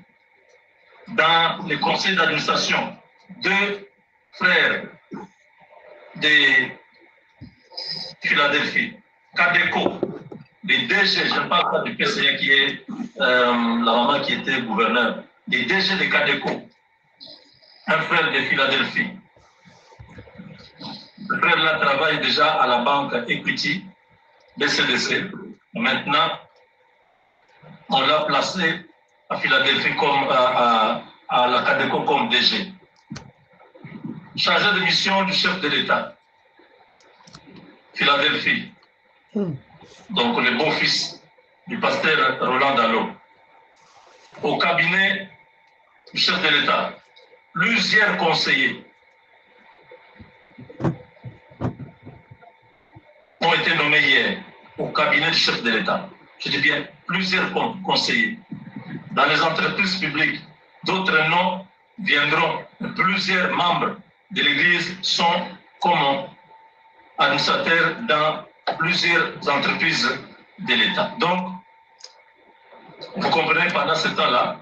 dans le conseil d'administration, 2 frères de Philadelphie. CADECO, les DG, je ne parle pas du PCA qui est la maman qui était gouverneur. Les DG de CADECO, un frère de Philadelphie. Le frère là travaille déjà à la banque Equity, BCDC. Maintenant, on l'a placé à Philadelphie comme à la CADECO comme DG. Chargé de mission du chef de l'État, Philadelphie. Donc le beau-fils du pasteur Roland Dallot. Au cabinet du chef de l'État, plusieurs conseillers ont été nommés hier au cabinet du chef de l'État. Je dis bien plusieurs conseillers. Dans les entreprises publiques, d'autres noms viendront. Plusieurs membres de l'Église sont comme administrateurs dans plusieurs entreprises de l'État. Donc, vous comprenez, pendant ce temps-là,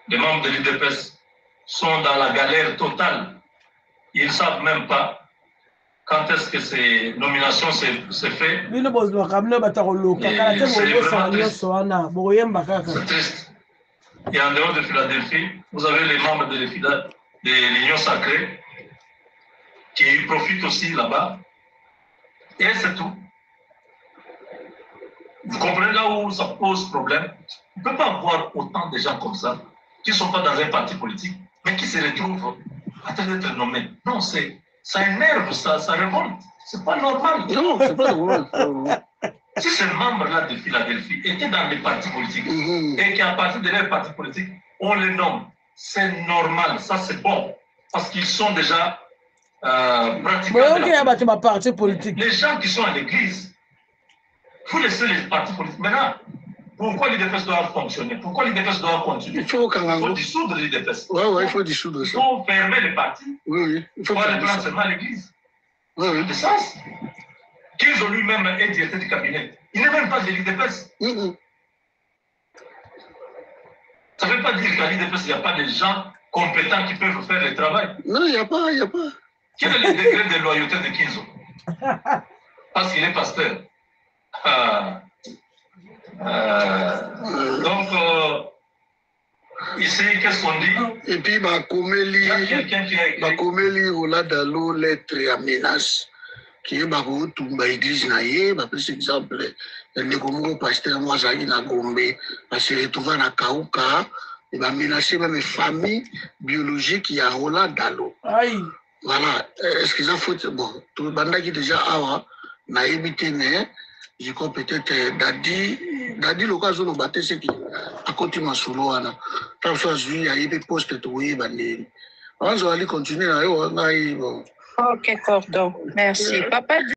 les membres de l'IDPS sont dans la galère totale. Ils ne savent même pas quand est-ce que ces nominations se fait. C'est triste. Et en dehors de Philadelphie, vous avez les membres de l'Union sacrée qui profitent aussi là-bas. Et c'est tout. Vous comprenez là où ça pose problème? On ne peut pas avoir autant de gens comme ça qui ne sont pas dans un parti politique, mais qui se retrouvent à être nommés. Non, ça énerve, ça révolte. C'est pas normal. Non, c'est pas normal. Si ces membres-là de Philadelphie étaient dans des partis politiques et qu'à partir de leur parti politique, on les nomme, c'est normal, ça c'est bon, parce qu'ils sont déjà pratiquants. Les gens qui sont à l'église, vous laissez les partis politiques. Maintenant, pourquoi l'IDPS doit fonctionner? Pourquoi l'IDPS doit continuer? Il faut dissoudre l'IDPS. Oui, il faut dissoudre ça. Il faut fermer les partis. Oui. Il faut les prendre seulement à l'église. Oui. C'est ça. Qu'ils ont lui-même est directeur du cabinet. Il n'est même pas de l'IDPS. Ça ne veut pas dire qu'à l'IDPS, il n'y a pas de gens compétents qui peuvent faire le travail. Non, il n'y a pas. Quel est le degré de loyauté de Kinzo? Parce qu'il est pasteur. Donc, ici, qu'est-ce qu'on dit? Et puis, Bakomeli, Roland Dallot, lettre à menace, qui est Bako Tumba Église Naye, par exemple, le Komoko pasteur Mwazaki na Gombe, parce que retrouvé na Kauka, il va menacer même les familles biologiques qui a Roland Dalo. Voilà, est-ce qu'ils ont fait bon, tout le monde qui déjà a n'a évité mais je crois peut-être Dadi l'occasion de battre ce qui a continué à solo ana. Tant soit lui a eu poste tout oui bandé. On va aller continuer là bon. Ok, Cordon. Merci. Papa